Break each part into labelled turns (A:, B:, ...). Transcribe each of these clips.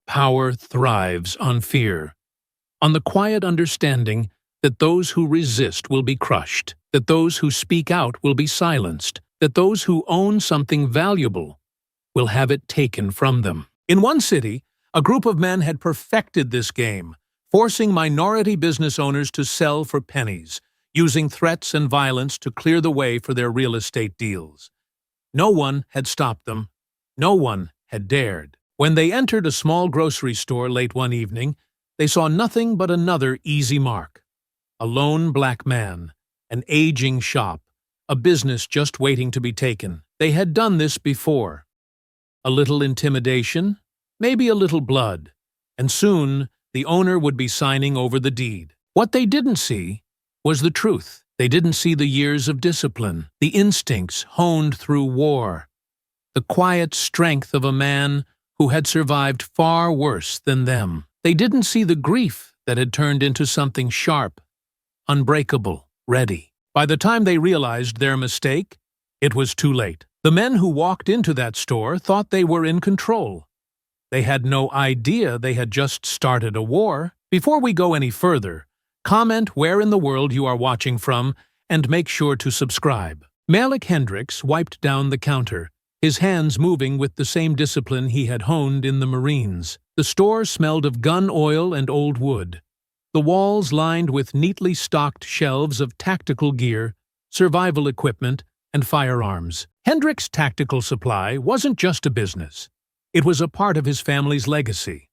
A: Power thrives on fear, on the quiet understanding that those who resist will be crushed, that those who speak out will be silenced, that those who own something valuable will have it taken from them. In one city, a group of men had perfected this game, forcing minority business owners to sell for pennies, using threats and violence to clear the way for their real estate deals. No one had stopped them. No one had dared. When they entered a small grocery store late one evening, they saw nothing but another easy mark. A lone black man, an aging shop, a business just waiting to be taken. They had done this before. A little intimidation, maybe a little blood, and soon the owner would be signing over the deed. What they didn't see was the truth. They didn't see the years of discipline, the instincts honed through war, the quiet strength of a man who had survived far worse than them. They didn't see the grief that had turned into something sharp, unbreakable, ready. By the time they realized their mistake, it was too late. The men who walked into that store thought they were in control. They had no idea they had just started a war. Before we go any further, comment where in the world you are watching from and make sure to subscribe. Malik Hendricks wiped down the counter, his hands moving with the same discipline he had honed in the Marines. The store smelled of gun oil and old wood, the walls lined with neatly stocked shelves of tactical gear, survival equipment, and firearms. Hendricks' tactical supply wasn't just a business. It was a part of his family's legacy,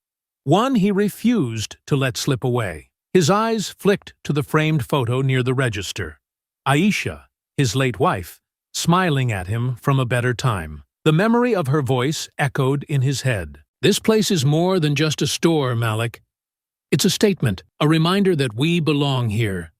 A: one he refused to let slip away. His eyes flicked to the framed photo near the register. Aisha, his late wife, smiling at him from a better time. The memory of her voice echoed in his head. This place is more than just a store, Malik. It's a statement, a reminder that we belong here,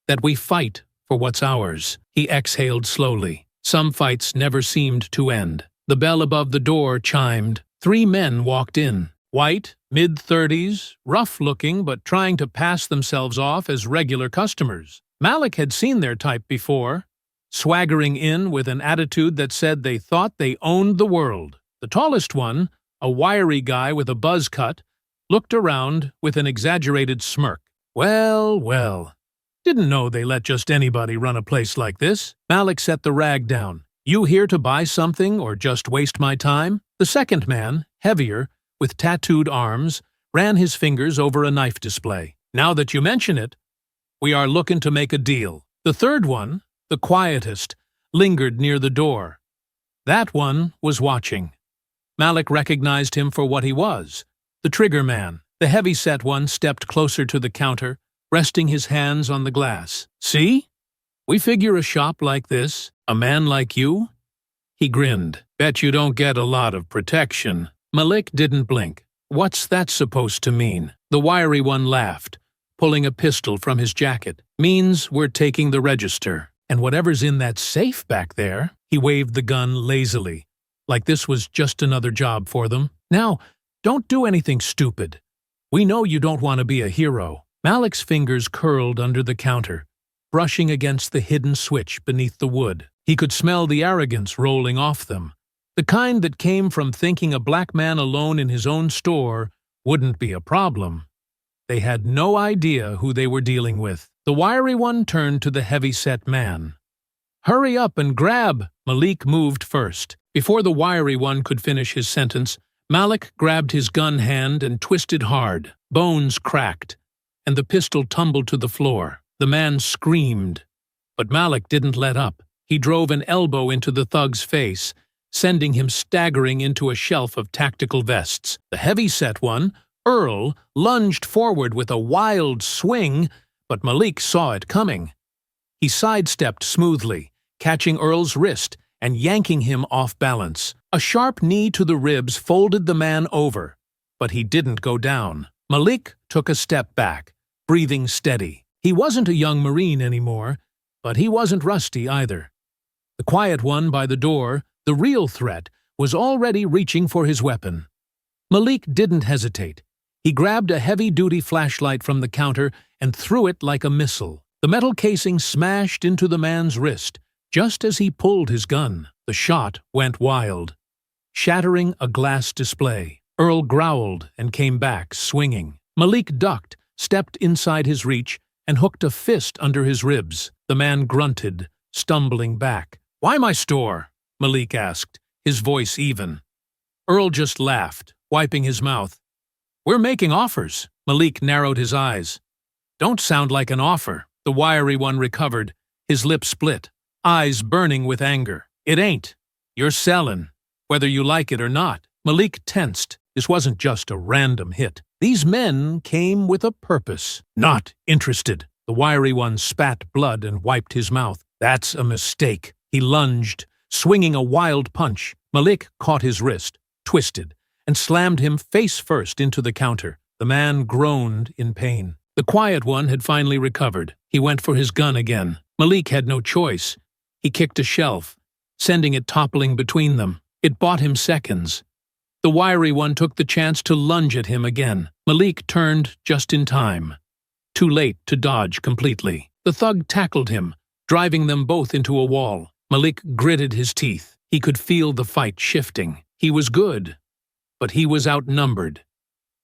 A: that we fight for what's ours. He exhaled slowly. Some fights never seemed to end. The bell above the door chimed. 3 men walked in. White, mid-30s, rough-looking but trying to pass themselves off as regular customers. Malik had seen their type before, swaggering in with an attitude that said they thought they owned the world. The tallest one, a wiry guy with a buzz cut, looked around with an exaggerated smirk. Well, well. Didn't know they let just anybody run a place like this. Malik set the rag down. You here to buy something or just waste my time? The second man, heavier, with tattooed arms, ran his fingers over a knife display. Now that you mention it, we are looking to make a deal. The third one, the quietest, lingered near the door. That one was watching. Malik recognized him for what he was, the trigger man. The heavy-set one stepped closer to the counter, resting his hands on the glass. See? We figure a shop like this, a man like you? He grinned. Bet you don't get a lot of protection. Malik didn't blink. What's that supposed to mean? The wiry one laughed, pulling a pistol from his jacket. Means we're taking the register. And whatever's in that safe back there, he waved the gun lazily, like this was just another job for them. Now, don't do anything stupid. We know you don't want to be a hero. Malik's fingers curled under the counter, brushing against the hidden switch beneath the wood. He could smell the arrogance rolling off them, the kind that came from thinking a black man alone in his own store wouldn't be a problem. They had no idea who they were dealing with. The wiry one turned to the heavy-set man. Hurry up and grab! Malik moved first. Before the wiry one could finish his sentence, Malik grabbed his gun hand and twisted hard. Bones cracked, and the pistol tumbled to the floor. The man screamed, but Malik didn't let up. He drove an elbow into the thug's face, sending him staggering into a shelf of tactical vests. The heavy-set one, Earl, lunged forward with a wild swing, but Malik saw it coming. He sidestepped smoothly, catching Earl's wrist and yanking him off balance. A sharp knee to the ribs folded the man over, but he didn't go down. Malik took a step back, breathing steady. He wasn't a young Marine anymore, but he wasn't rusty either. The quiet one by the door, the real threat, was already reaching for his weapon. Malik didn't hesitate. He grabbed a heavy-duty flashlight from the counter and threw it like a missile. The metal casing smashed into the man's wrist just as he pulled his gun. The shot went wild, shattering a glass display. Earl growled and came back, swinging. Malik ducked, stepped inside his reach, and hooked a fist under his ribs. The man grunted, stumbling back. "Why my store?" Malik asked, his voice even. Earl just laughed, wiping his mouth. "We're making offers." Malik narrowed his eyes. "Don't sound like an offer." The wiry one recovered, his lips split, eyes burning with anger. "It ain't. You're sellin', whether you like it or not." Malik tensed. This wasn't just a random hit. These men came with a purpose. "Not interested." The wiry one spat blood and wiped his mouth. "That's a mistake." He lunged, swinging a wild punch. Malik caught his wrist, twisted, and slammed him face first into the counter. The man groaned in pain. The quiet one had finally recovered. He went for his gun again. Malik had no choice. He kicked a shelf, sending it toppling between them. It bought him seconds. The wiry one took the chance to lunge at him again. Malik turned just in time. Too late to dodge completely. The thug tackled him, driving them both into a wall. Malik gritted his teeth. He could feel the fight shifting. He was good, but he was outnumbered.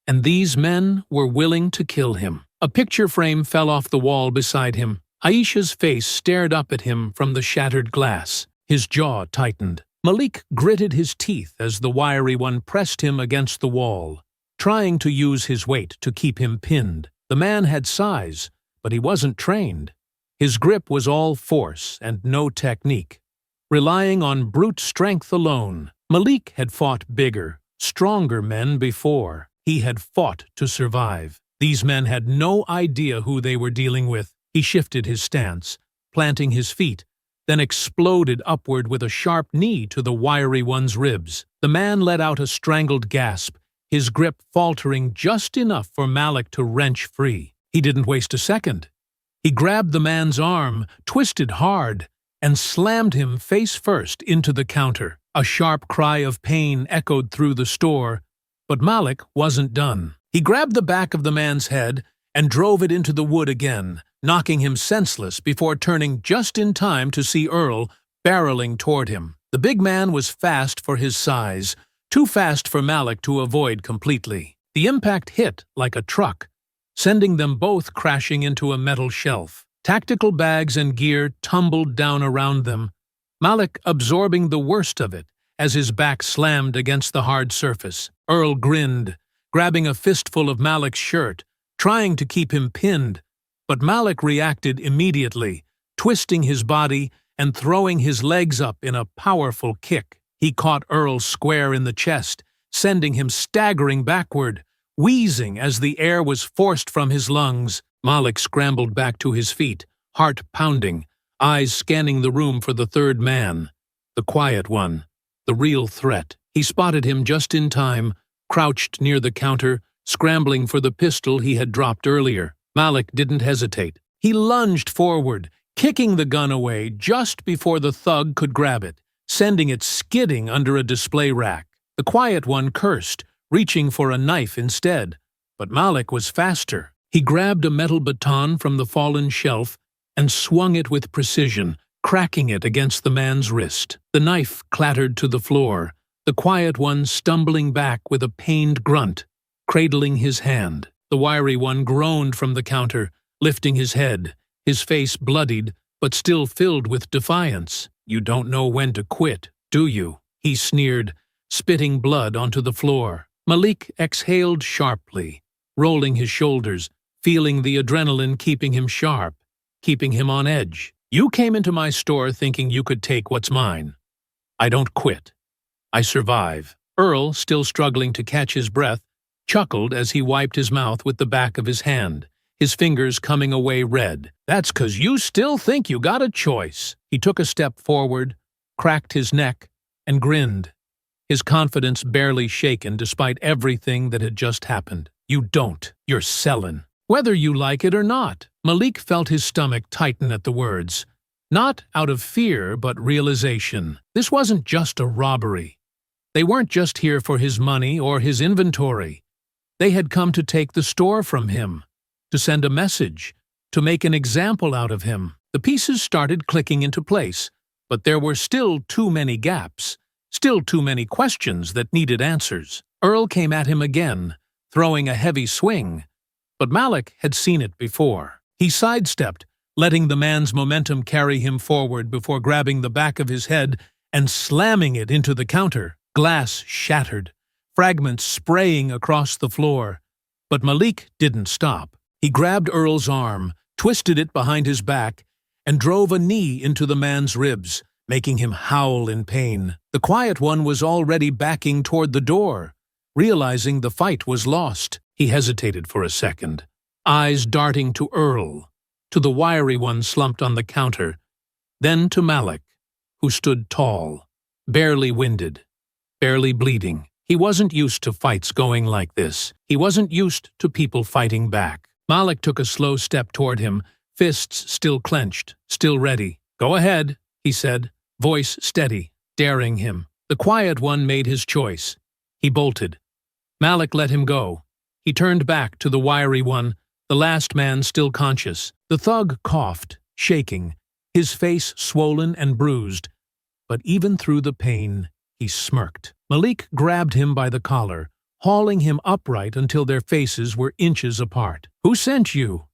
A: And these men were willing to kill him. A picture frame fell off the wall beside him. Aisha's face stared up at him from the shattered glass. His jaw tightened. Malik gritted his teeth as the wiry one pressed him against the wall, trying to use his weight to keep him pinned. The man had size, but he wasn't trained. His grip was all force and no technique, relying on brute strength alone. Malik had fought bigger, stronger men before. He had fought to survive. These men had no idea who they were dealing with. He shifted his stance, planting his feet, then exploded upward with a sharp knee to the wiry one's ribs. The man let out a strangled gasp, his grip faltering just enough for Malik to wrench free. He didn't waste a second. He grabbed the man's arm, twisted hard, and slammed him face first into the counter. A sharp cry of pain echoed through the store, but Malik wasn't done. He grabbed the back of the man's head and drove it into the wood again, knocking him senseless before turning just in time to see Earl barreling toward him. The big man was fast for his size, too fast for Malik to avoid completely. The impact hit like a truck, sending them both crashing into a metal shelf. Tactical bags and gear tumbled down around them, Malik absorbing the worst of it as his back slammed against the hard surface. Earl grinned, grabbing a fistful of Malik's shirt, trying to keep him pinned, but Malik reacted immediately, twisting his body and throwing his legs up in a powerful kick. He caught Earl square in the chest, sending him staggering backward, wheezing as the air was forced from his lungs. Malik scrambled back to his feet, heart pounding, eyes scanning the room for the third man, the quiet one, the real threat. He spotted him just in time, crouched near the counter, scrambling for the pistol he had dropped earlier. Malik didn't hesitate. He lunged forward, kicking the gun away just before the thug could grab it, sending it skidding under a display rack. The quiet one cursed, reaching for a knife instead, but Malik was faster. He grabbed a metal baton from the fallen shelf and swung it with precision, cracking it against the man's wrist. The knife clattered to the floor, the quiet one stumbling back with a pained grunt, cradling his hand. The wiry one groaned from the counter, lifting his head, his face bloodied but still filled with defiance. "You don't know when to quit, do you?" he sneered, spitting blood onto the floor. Malik exhaled sharply, rolling his shoulders, feeling the adrenaline keeping him sharp, keeping him on edge. "You came into my store thinking you could take what's mine. I don't quit. I survive." Earl, still struggling to catch his breath, chuckled as he wiped his mouth with the back of his hand, his fingers coming away red. "That's 'cause you still think you got a choice." He took a step forward, cracked his neck, and grinned, his confidence barely shaken despite everything that had just happened. "You don't. You're sellin'. Whether you like it or not." Malik felt his stomach tighten at the words, not out of fear but realization. This wasn't just a robbery. They weren't just here for his money or his inventory. They had come to take the store from him, to send a message, to make an example out of him. The pieces started clicking into place, but there were still too many gaps, still too many questions that needed answers. Earl came at him again, throwing a heavy swing. But Malik had seen it before. He sidestepped, letting the man's momentum carry him forward before grabbing the back of his head and slamming it into the counter. Glass shattered, fragments spraying across the floor. But Malik didn't stop. He grabbed Earl's arm, twisted it behind his back, and drove a knee into the man's ribs, making him howl in pain. The quiet one was already backing toward the door. Realizing the fight was lost, he hesitated for a second, eyes darting to Earl, to the wiry one slumped on the counter, then to Malik, who stood tall, barely winded, barely bleeding. He wasn't used to fights going like this. He wasn't used to people fighting back. Malik took a slow step toward him, fists still clenched, still ready. "Go ahead," he said, voice steady, daring him. The quiet one made his choice. He bolted. Malik let him go. He turned back to the wiry one, the last man still conscious. The thug coughed, shaking, his face swollen and bruised. But even through the pain, he smirked. Malik grabbed him by the collar, hauling him upright until their faces were inches apart. "Who sent you?"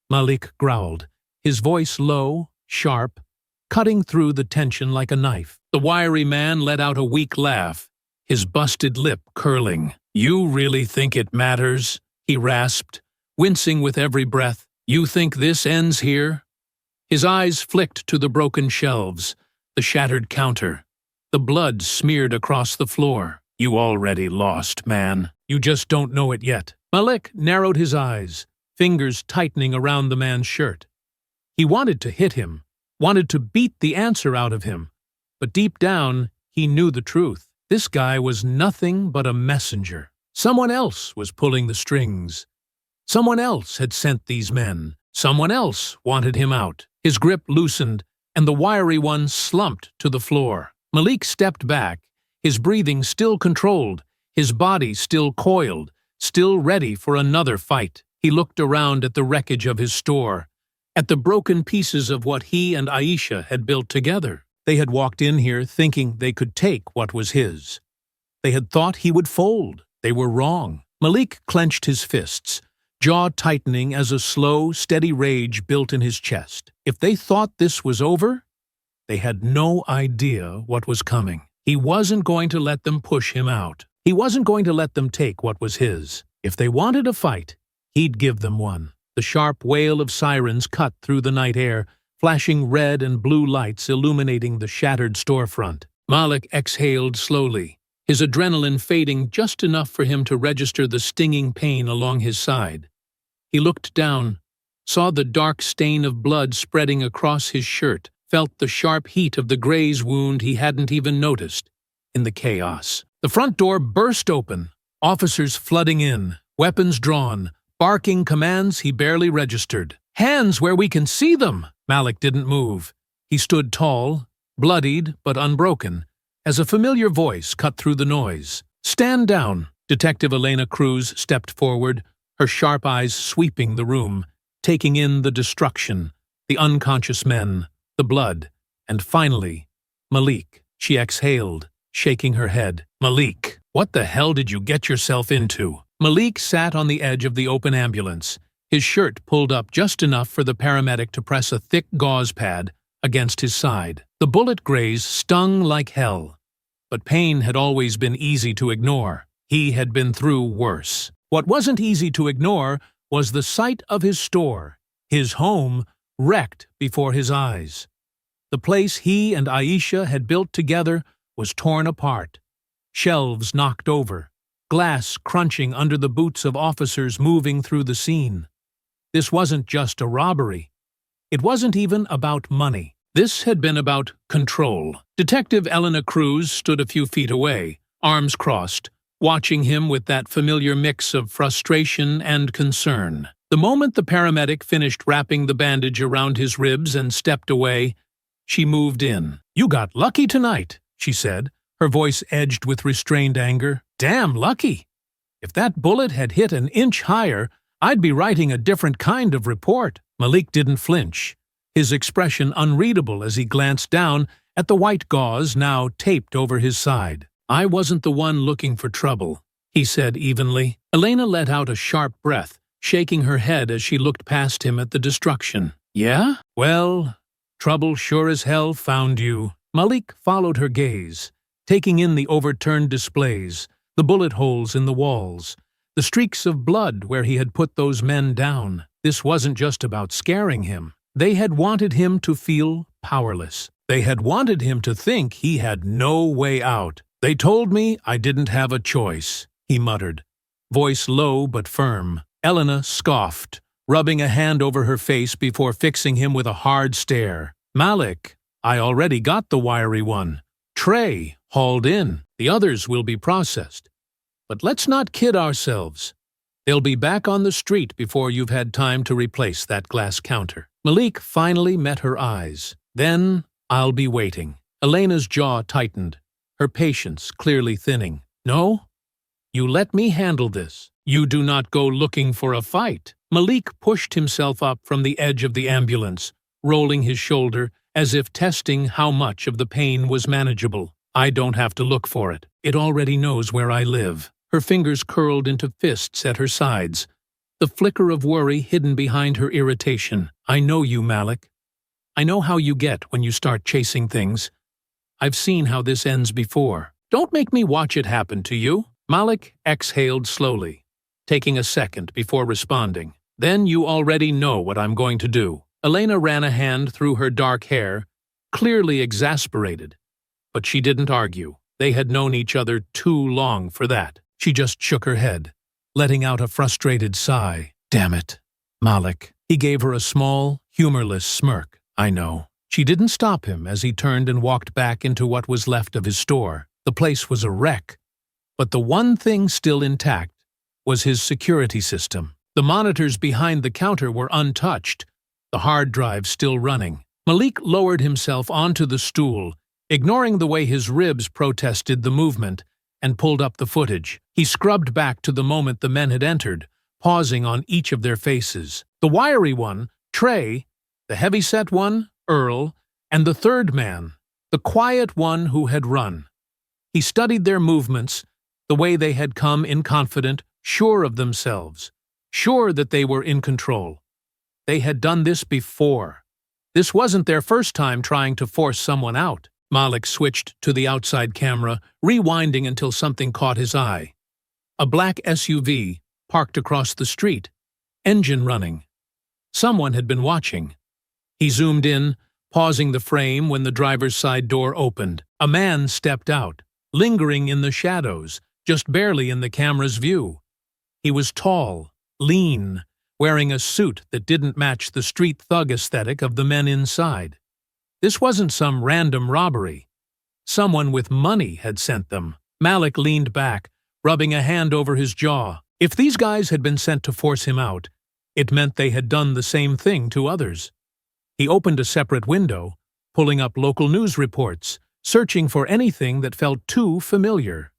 A: Malik growled, his voice low, sharp, cutting through the tension like a knife. The wiry man let out a weak laugh, his busted lip curling. "You really think it matters?" he rasped, wincing with every breath. "You think this ends here?" His eyes flicked to the broken shelves, the shattered counter, the blood smeared across the floor. "You already lost, man. You just don't know it yet." Malik narrowed his eyes, fingers tightening around the man's shirt. He wanted to hit him, wanted to beat the answer out of him, but deep down he knew the truth. This guy was nothing but a messenger. Someone else was pulling the strings. Someone else had sent these men. Someone else wanted him out. His grip loosened, and the wiry one slumped to the floor. Malik stepped back, his breathing still controlled, his body still coiled, still ready for another fight. He looked around at the wreckage of his store, at the broken pieces of what he and Aisha had built together. They had walked in here thinking they could take what was his. They had thought he would fold. They were wrong. Malik clenched his fists, jaw tightening as a slow, steady rage built in his chest. If they thought this was over, they had no idea what was coming. He wasn't going to let them push him out. He wasn't going to let them take what was his. If they wanted a fight, he'd give them one. The sharp wail of sirens cut through the night air, flashing red and blue lights illuminating the shattered storefront. Malik exhaled slowly, his adrenaline fading just enough for him to register the stinging pain along his side. He looked down, saw the dark stain of blood spreading across his shirt, felt the sharp heat of the graze wound he hadn't even noticed. In the chaos, the front door burst open, officers flooding in, weapons drawn, barking commands he barely registered. "Hands where we can see them!" Malik didn't move. He stood tall, bloodied but unbroken, as a familiar voice cut through the noise. "Stand down!" Detective Elena Cruz stepped forward, her sharp eyes sweeping the room, taking in the destruction, the unconscious men, the blood, and finally, Malik. She exhaled, shaking her head. "Malik, what the hell did you get yourself into?" Malik sat on the edge of the open ambulance, his shirt pulled up just enough for the paramedic to press a thick gauze pad against his side. The bullet graze stung like hell, but pain had always been easy to ignore. He had been through worse. What wasn't easy to ignore was the sight of his store, his home, wrecked before his eyes. The place he and Aisha had built together was torn apart, shelves knocked over, glass crunching under the boots of officers moving through the scene. This wasn't just a robbery. It wasn't even about money. This had been about control. Detective Elena Cruz stood a few feet away, arms crossed, watching him with that familiar mix of frustration and concern. The moment the paramedic finished wrapping the bandage around his ribs and stepped away, she moved in. "You got lucky tonight," she said, her voice edged with restrained anger. "Damn lucky. If that bullet had hit an inch higher, I'd be writing a different kind of report." Malik didn't flinch, his expression unreadable as he glanced down at the white gauze now taped over his side. "I wasn't the one looking for trouble," he said evenly. Elena let out a sharp breath, shaking her head as she looked past him at the destruction. Yeah? Well, trouble sure as hell found you. Malik followed her gaze, taking in the overturned displays, the bullet holes in the walls, the streaks of blood where he had put those men down. This wasn't just about scaring him. They had wanted him to feel powerless. They had wanted him to think he had no way out. They told me I didn't have a choice, he muttered, voice low but firm. Elena scoffed, rubbing a hand over her face before fixing him with a hard stare. Malik, I already got the wiry one. Trey, hauled in. The others will be processed. But let's not kid ourselves. They'll be back on the street before you've had time to replace that glass counter. Malik finally met her eyes. Then, I'll be waiting. Elena's jaw tightened, her patience clearly thinning. No? You let me handle this. You do not go looking for a fight. Malik pushed himself up from the edge of the ambulance, rolling his shoulder as if testing how much of the pain was manageable. I don't have to look for it. It already knows where I live. Her fingers curled into fists at her sides, the flicker of worry hidden behind her irritation. I know you, Malik. I know how you get when you start chasing things. I've seen how this ends before. Don't make me watch it happen to you. Malik exhaled slowly, taking a second before responding. Then you already know what I'm going to do. Elena ran a hand through her dark hair, clearly exasperated. But she didn't argue. They had known each other too long for that. She just shook her head, letting out a frustrated sigh. Damn it, Malik. He gave her a small, humorless smirk. I know. She didn't stop him as he turned and walked back into what was left of his store. The place was a wreck. But the one thing still intact was his security system. The monitors behind the counter were untouched, the hard drive still running. Malik lowered himself onto the stool, ignoring the way his ribs protested the movement, and pulled up the footage. He scrubbed back to the moment the men had entered, pausing on each of their faces. The wiry one, Trey, the heavy-set one, Earl, and the third man, the quiet one who had run. He studied their movements, the way they had come in confident, sure of themselves, sure that they were in control. They had done this before. This wasn't their first time trying to force someone out. Malik switched to the outside camera, rewinding until something caught his eye. A black SUV, parked across the street, engine running. Someone had been watching. He zoomed in, pausing the frame when the driver's side door opened. A man stepped out, lingering in the shadows, just barely in the camera's view. He was tall, lean, wearing a suit that didn't match the street thug aesthetic of the men inside. This wasn't some random robbery. Someone with money had sent them. Malik leaned back, rubbing a hand over his jaw. If these guys had been sent to force him out, it meant they had done the same thing to others. He opened a separate window, pulling up local news reports, searching for anything that felt too familiar.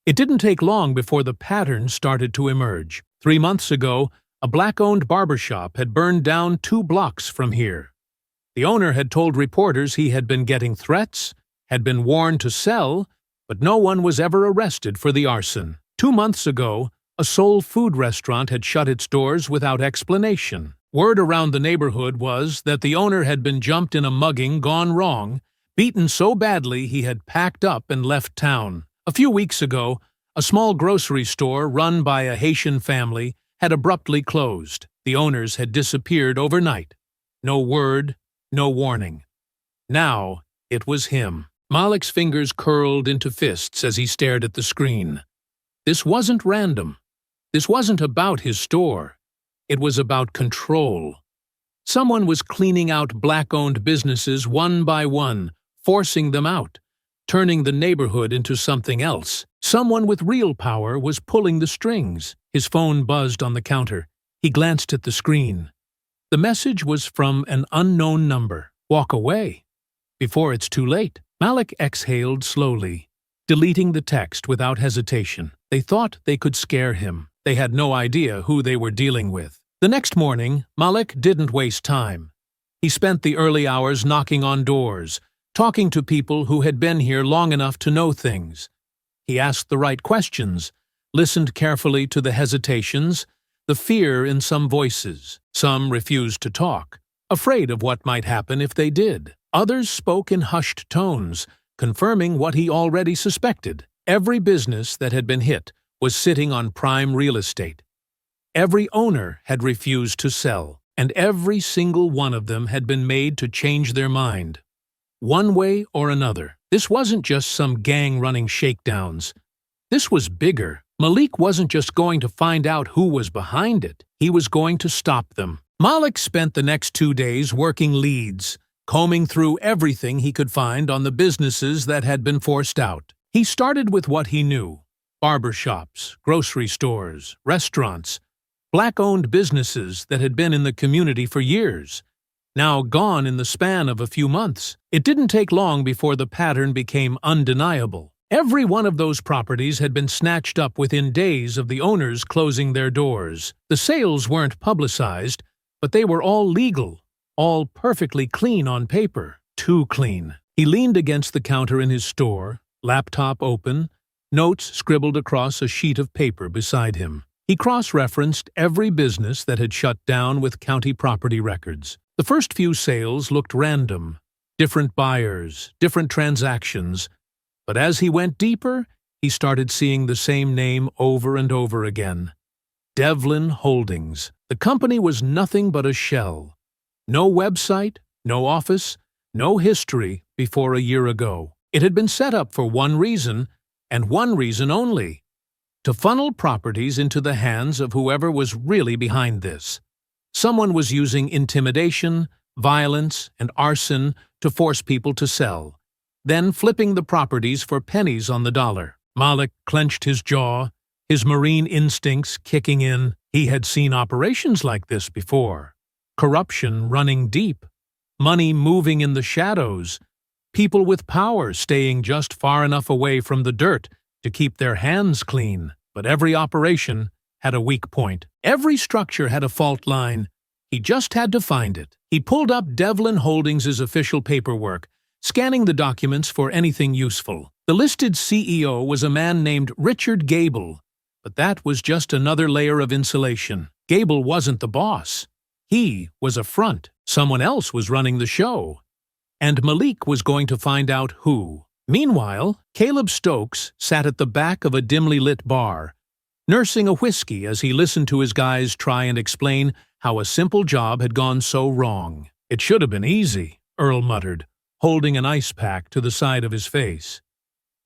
A: It didn't take long before the pattern started to emerge. 3 months ago, a black-owned barbershop had burned down 2 blocks from here. The owner had told reporters he had been getting threats, had been warned to sell, but no one was ever arrested for the arson. 2 months ago, a soul food restaurant had shut its doors without explanation. Word around the neighborhood was that the owner had been jumped in a mugging gone wrong, beaten so badly he had packed up and left town. A few weeks ago, a small grocery store run by a Haitian family had abruptly closed. The owners had disappeared overnight. No word, no warning. Now, it was him. Malik's fingers curled into fists as he stared at the screen. This wasn't random. This wasn't about his store. It was about control. Someone was cleaning out black-owned businesses one by one, forcing them out, turning the neighborhood into something else. Someone with real power was pulling the strings. His phone buzzed on the counter. He glanced at the screen. The message was from an unknown number. Walk away, before it's too late. Malik exhaled slowly, deleting the text without hesitation. They thought they could scare him. They had no idea who they were dealing with. The next morning, Malik didn't waste time. He spent the early hours knocking on doors, talking to people who had been here long enough to know things. He asked the right questions, listened carefully to the hesitations, the fear in some voices. Some refused to talk, afraid of what might happen if they did. Others spoke in hushed tones, confirming what he already suspected. Every business that had been hit was sitting on prime real estate. Every owner had refused to sell, and every single one of them had been made to change their mind. One way or another. This wasn't just some gang running shakedowns. This was bigger. Malik wasn't just going to find out who was behind it. He was going to stop them. Malik spent the next 2 days working leads, combing through everything he could find on the businesses that had been forced out. He started with what he knew: barbershops, grocery stores, restaurants, black-owned businesses that had been in the community for years, now gone in the span of a few months. It didn't take long before the pattern became undeniable. Every one of those properties had been snatched up within days of the owners closing their doors. The sales weren't publicized, but they were all legal, all perfectly clean on paper. Too clean. He leaned against the counter in his store, laptop open, notes scribbled across a sheet of paper beside him. He cross-referenced every business that had shut down with county property records. The first few sales looked random, different buyers, different transactions, but as he went deeper, he started seeing the same name over and over again. Devlin Holdings. The company was nothing but a shell. No website, no office, no history before a year ago. It had been set up for one reason, and one reason only: to funnel properties into the hands of whoever was really behind this. Someone was using intimidation, violence, and arson to force people to sell, then flipping the properties for pennies on the dollar. Malik clenched his jaw, his marine instincts kicking in. He had seen operations like this before. Corruption running deep, money moving in the shadows, people with power staying just far enough away from the dirt to keep their hands clean. But every operation had a weak point. Every structure had a fault line. He just had to find it. He pulled up Devlin Holdings' official paperwork, scanning the documents for anything useful. The listed CEO was a man named Richard Gable, but that was just another layer of insulation. Gable wasn't the boss. He was a front. Someone else was running the show. And Malik was going to find out who. Meanwhile, Caleb Stokes sat at the back of a dimly lit bar, nursing a whiskey as he listened to his guys try and explain how a simple job had gone so wrong. "It should have been easy," Earl muttered, holding an ice pack to the side of his face.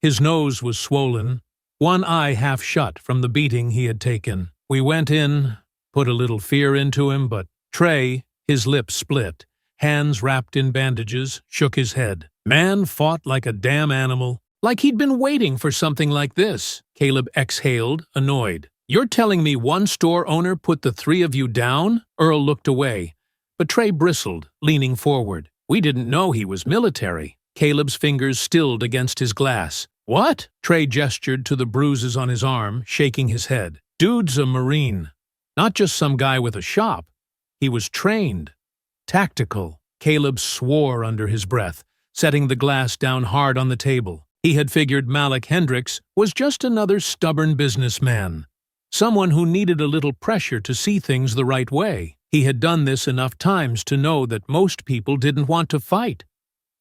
A: His nose was swollen, one eye half shut from the beating he had taken. "We went in, put a little fear into him, but..." Trey, his lips split, hands wrapped in bandages, shook his head. "Man fought like a damn animal. Like he'd been waiting for something like this." Caleb exhaled, annoyed. "You're telling me one store owner put the three of you down?" Earl looked away, but Trey bristled, leaning forward. "We didn't know he was military." Caleb's fingers stilled against his glass. "What?" Trey gestured to the bruises on his arm, shaking his head. "Dude's a Marine. Not just some guy with a shop. He was trained. Tactical." Caleb swore under his breath, setting the glass down hard on the table. He had figured Malik Hendricks was just another stubborn businessman, someone who needed a little pressure to see things the right way. He had done this enough times to know that most people didn't want to fight.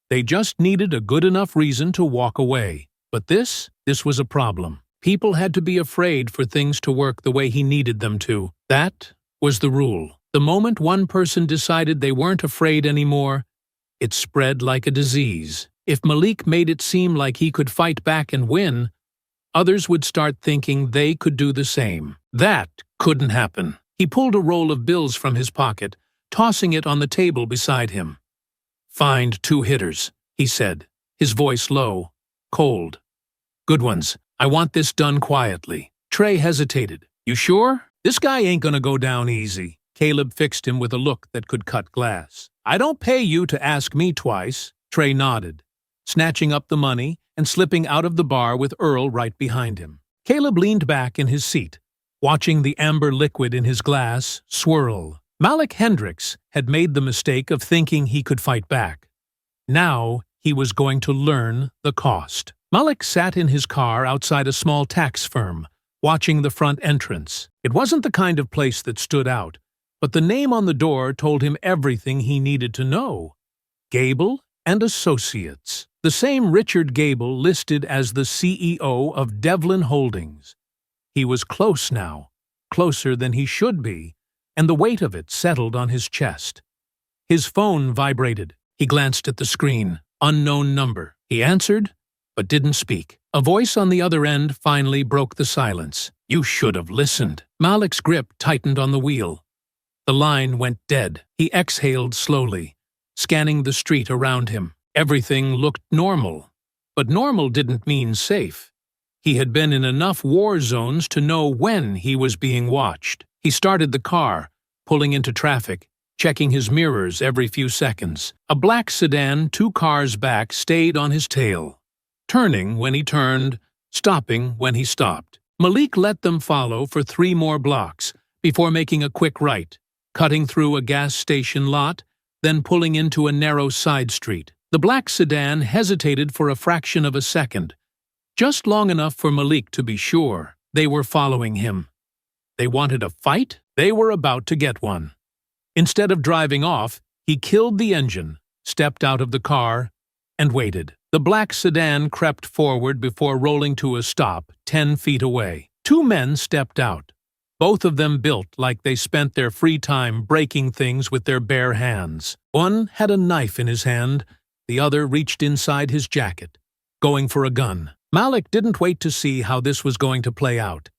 A: They just needed a good enough reason to walk away. But this was a problem. People had to be afraid for things to work the way he needed them to. That was the rule. The moment one person decided they weren't afraid anymore, it spread like a disease. If Malik made it seem like he could fight back and win, others would start thinking they could do the same. That couldn't happen. He pulled a roll of bills from his pocket, tossing it on the table beside him. "Find 2 hitters," he said, his voice low, cold. "Good ones. I want this done quietly." Trey hesitated. "You sure? This guy ain't gonna go down easy." Caleb fixed him with a look that could cut glass. "I don't pay you to ask me twice." Trey nodded, snatching up the money and slipping out of the bar with Earl right behind him. Caleb leaned back in his seat, watching the amber liquid in his glass swirl. Malik Hendricks had made the mistake of thinking he could fight back. Now he was going to learn the cost. Malik sat in his car outside a small tax firm, watching the front entrance. It wasn't the kind of place that stood out, but the name on the door told him everything he needed to know. Gable and Associates. The same Richard Gable listed as the CEO of Devlin Holdings. He was close now, closer than he should be, and the weight of it settled on his chest. His phone vibrated. He glanced at the screen. Unknown number. He answered, but didn't speak. A voice on the other end finally broke the silence. "You should have listened." Malik's grip tightened on the wheel. The line went dead. He exhaled slowly, scanning the street around him. Everything looked normal, but normal didn't mean safe. He had been in enough war zones to know when he was being watched. He started the car, pulling into traffic, checking his mirrors every few seconds. A black sedan 2 cars back stayed on his tail, turning when he turned, stopping when he stopped. Malik let them follow for 3 more blocks before making a quick right, cutting through a gas station lot, then pulling into a narrow side street. The black sedan hesitated for a fraction of a second, just long enough for Malik to be sure they were following him. They wanted a fight? They were about to get one. Instead of driving off, he killed the engine, stepped out of the car, and waited. The black sedan crept forward before rolling to a stop 10 feet away. 2 men stepped out, both of them built like they spent their free time breaking things with their bare hands. One had a knife in his hand, the other reached inside his jacket, going for a gun. Malik didn't wait to see how this was going to play out.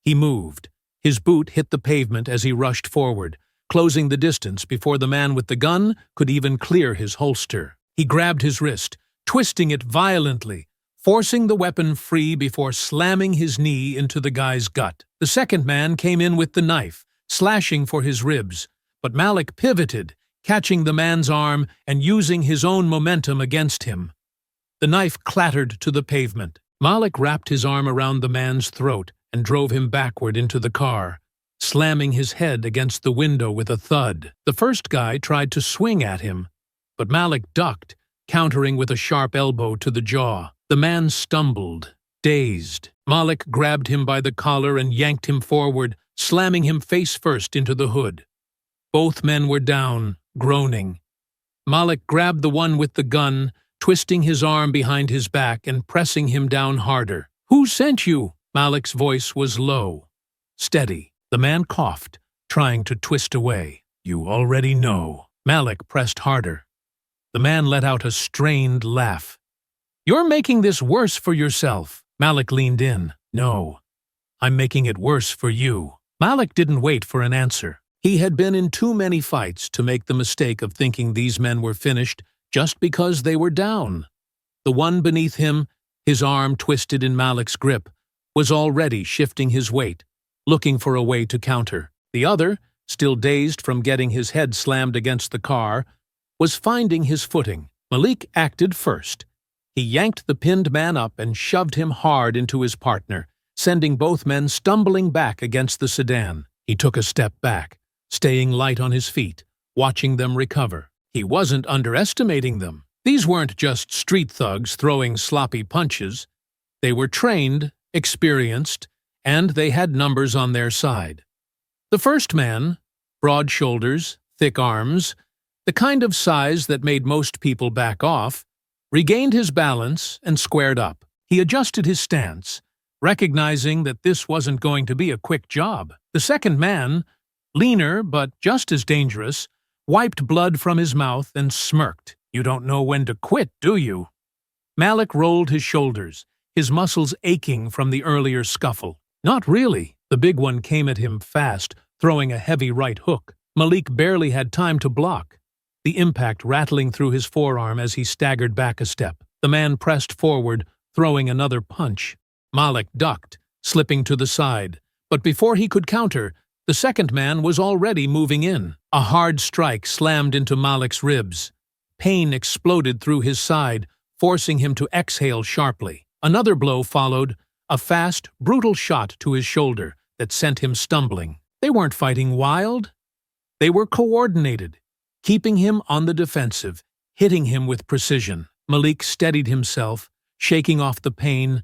A: He moved. His boot hit the pavement as he rushed forward, closing the distance before the man with the gun could even clear his holster. He grabbed his wrist, twisting it violently, forcing the weapon free before slamming his knee into the guy's gut. The second man came in with the knife, slashing for his ribs, but Malik pivoted, catching the man's arm and using his own momentum against him. The knife clattered to the pavement. Malik wrapped his arm around the man's throat and drove him backward into the car, slamming his head against the window with a thud. The first guy tried to swing at him, but Malik ducked, countering with a sharp elbow to the jaw. The man stumbled, dazed. Malik grabbed him by the collar and yanked him forward, slamming him face first into the hood. Both men were down, groaning. Malik grabbed the one with the gun, twisting his arm behind his back and pressing him down harder. "Who sent you?" Malik's voice was low, steady. The man coughed, trying to twist away. "You already know." Malik pressed harder. The man let out a strained laugh. "You're making this worse for yourself." Malik leaned in. "No, I'm making it worse for you." Malik didn't wait for an answer. He had been in too many fights to make the mistake of thinking these men were finished just because they were down. The one beneath him, his arm twisted in Malik's grip, was already shifting his weight, looking for a way to counter. The other, still dazed from getting his head slammed against the car, was finding his footing. Malik acted first. He yanked the pinned man up and shoved him hard into his partner, sending both men stumbling back against the sedan. He took a step back, staying light on his feet, watching them recover. He wasn't underestimating them. These weren't just street thugs throwing sloppy punches. They were trained, experienced, and they had numbers on their side. The first man, broad shoulders, thick arms, the kind of size that made most people back off, regained his balance and squared up. He adjusted his stance, recognizing that this wasn't going to be a quick job. The second man, leaner but just as dangerous, wiped blood from his mouth and smirked. "You don't know when to quit, do you?" Malik rolled his shoulders, his muscles aching from the earlier scuffle. "Not really." The big one came at him fast, throwing a heavy right hook. Malik barely had time to block, the impact rattling through his forearm as he staggered back a step. The man pressed forward, throwing another punch. Malik ducked, slipping to the side, but before he could counter, the second man was already moving in. A hard strike slammed into Malik's ribs. Pain exploded through his side, forcing him to exhale sharply. Another blow followed, a fast, brutal shot to his shoulder that sent him stumbling. They weren't fighting wild. They were coordinated, keeping him on the defensive, hitting him with precision. Malik steadied himself, shaking off the pain,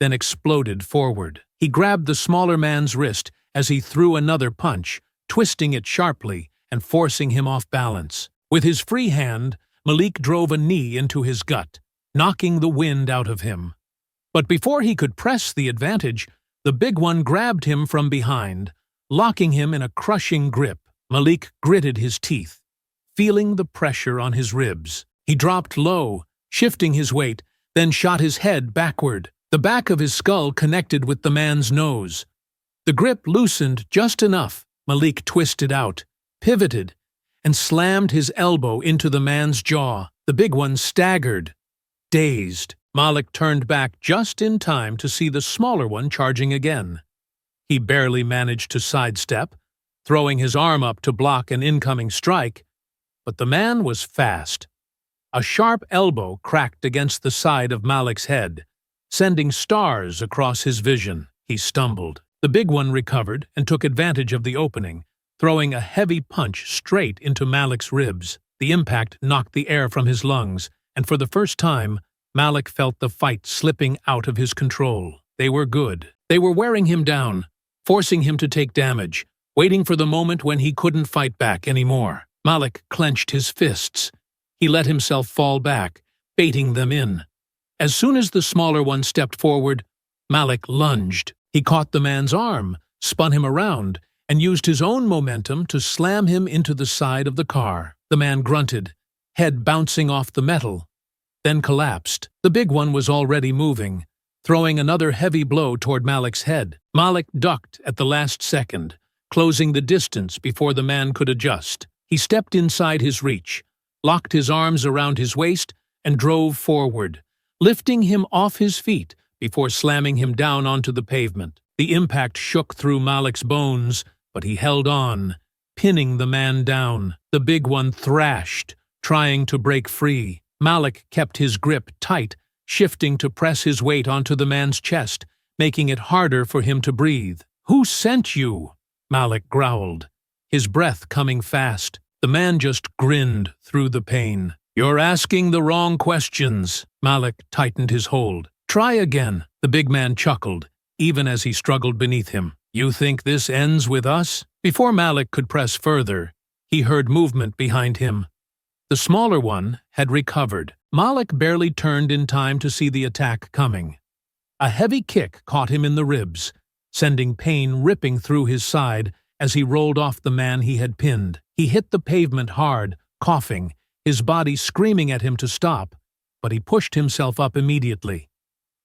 A: then exploded forward. He grabbed the smaller man's wrist as he threw another punch, twisting it sharply and forcing him off balance. With his free hand, Malik drove a knee into his gut, knocking the wind out of him. But before he could press the advantage, the big one grabbed him from behind, locking him in a crushing grip. Malik gritted his teeth, feeling the pressure on his ribs. He dropped low, shifting his weight, then shot his head backward. The back of his skull connected with the man's nose. The grip loosened just enough. Malik twisted out, pivoted, and slammed his elbow into the man's jaw. The big one staggered, dazed. Malik turned back just in time to see the smaller one charging again. He barely managed to sidestep, throwing his arm up to block an incoming strike, but the man was fast. A sharp elbow cracked against the side of Malik's head, sending stars across his vision. He stumbled. The big one recovered and took advantage of the opening, throwing a heavy punch straight into Malik's ribs. The impact knocked the air from his lungs, and for the first time, Malik felt the fight slipping out of his control. They were good. They were wearing him down, forcing him to take damage, waiting for the moment when he couldn't fight back anymore. Malik clenched his fists. He let himself fall back, baiting them in. As soon as the smaller one stepped forward, Malik lunged. He caught the man's arm, spun him around, and used his own momentum to slam him into the side of the car. The man grunted, head bouncing off the metal, then collapsed. The big one was already moving, throwing another heavy blow toward Malik's head. Malik ducked at the last second, closing the distance before the man could adjust. He stepped inside his reach, locked his arms around his waist, and drove forward, lifting him off his feet before slamming him down onto the pavement. The impact shook through Malik's bones, but he held on, pinning the man down. The big one thrashed, trying to break free. Malik kept his grip tight, shifting to press his weight onto the man's chest, making it harder for him to breathe. "Who sent you?" Malik growled, his breath coming fast. The man just grinned through the pain. "You're asking the wrong questions." Malik tightened his hold. "Try again." The big man chuckled, even as he struggled beneath him. "You think this ends with us?" Before Malik could press further, he heard movement behind him. The smaller one had recovered. Malik barely turned in time to see the attack coming. A heavy kick caught him in the ribs, sending pain ripping through his side as he rolled off the man he had pinned. He hit the pavement hard, coughing, his body screaming at him to stop, but he pushed himself up immediately.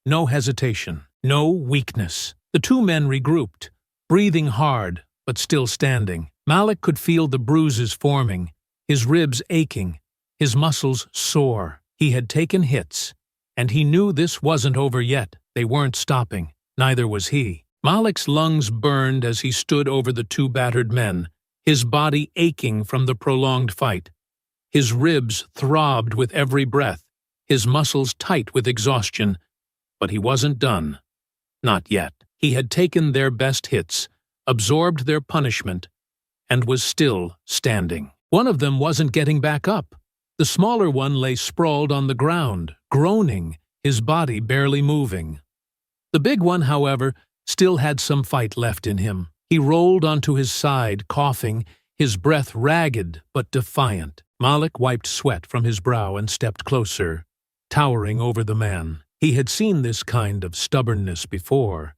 A: No hesitation, no weakness. The two men regrouped, breathing hard, but still standing. Malik could feel the bruises forming, his ribs aching, his muscles sore. He had taken hits, and he knew this wasn't over yet. They weren't stopping. Neither was he. Malik's lungs burned as he stood over the two battered men, his body aching from the prolonged fight. His ribs throbbed with every breath, his muscles tight with exhaustion. But he wasn't done. Not yet. He had taken their best hits, absorbed their punishment, and was still standing. One of them wasn't getting back up. The smaller one lay sprawled on the ground, groaning, his body barely moving. The big one, however, still had some fight left in him. He rolled onto his side, coughing, his breath ragged but defiant. Malik wiped sweat from his brow and stepped closer, towering over the man. He had seen this kind of stubbornness before.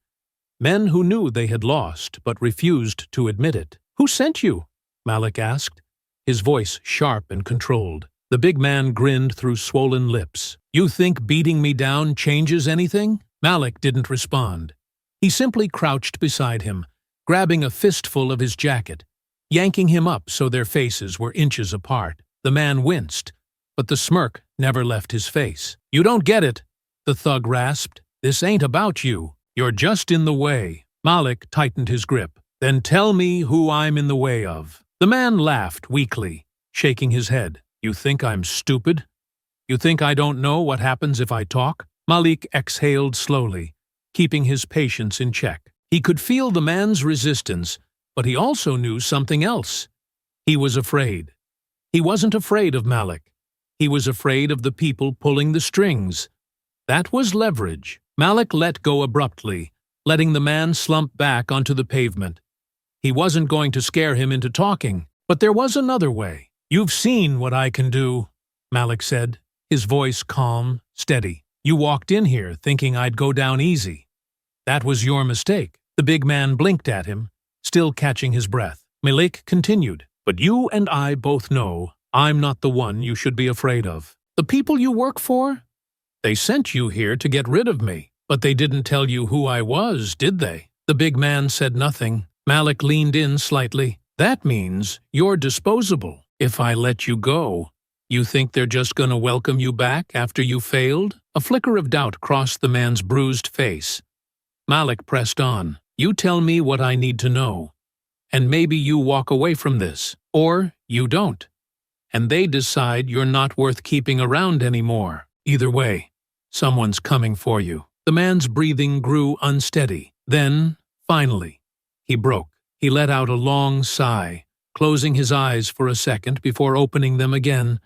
A: Men who knew they had lost but refused to admit it. "Who sent you?" Malik asked, his voice sharp and controlled. The big man grinned through swollen lips. "You think beating me down changes anything?" Malik didn't respond. He simply crouched beside him, grabbing a fistful of his jacket, yanking him up so their faces were inches apart. The man winced, but the smirk never left his face. "You don't get it," the thug rasped. "This ain't about you. You're just in the way." Malik tightened his grip. "Then tell me who I'm in the way of." The man laughed weakly, shaking his head. "You think I'm stupid? You think I don't know what happens if I talk?" Malik exhaled slowly, keeping his patience in check. He could feel the man's resistance, but he also knew something else. He was afraid. He wasn't afraid of Malik. He was afraid of the people pulling the strings. That was leverage. Malik let go abruptly, letting the man slump back onto the pavement. He wasn't going to scare him into talking, but there was another way. "You've seen what I can do," Malik said, his voice calm, steady. "You walked in here thinking I'd go down easy. That was your mistake." The big man blinked at him, still catching his breath. Malik continued, "But you and I both know I'm not the one you should be afraid of. The people you work for? They sent you here to get rid of me, but they didn't tell you who I was, did they?" The big man said nothing. Malik leaned in slightly. "That means you're disposable. If I let you go, you think they're just gonna welcome you back after you failed?" A flicker of doubt crossed the man's bruised face. Malik pressed on. "You tell me what I need to know, and maybe you walk away from this, or you don't, and they decide you're not worth keeping around anymore. Either way, someone's coming for you." The man's breathing grew unsteady. Then, finally, he broke. He let out a long sigh, closing his eyes for a second before opening them again,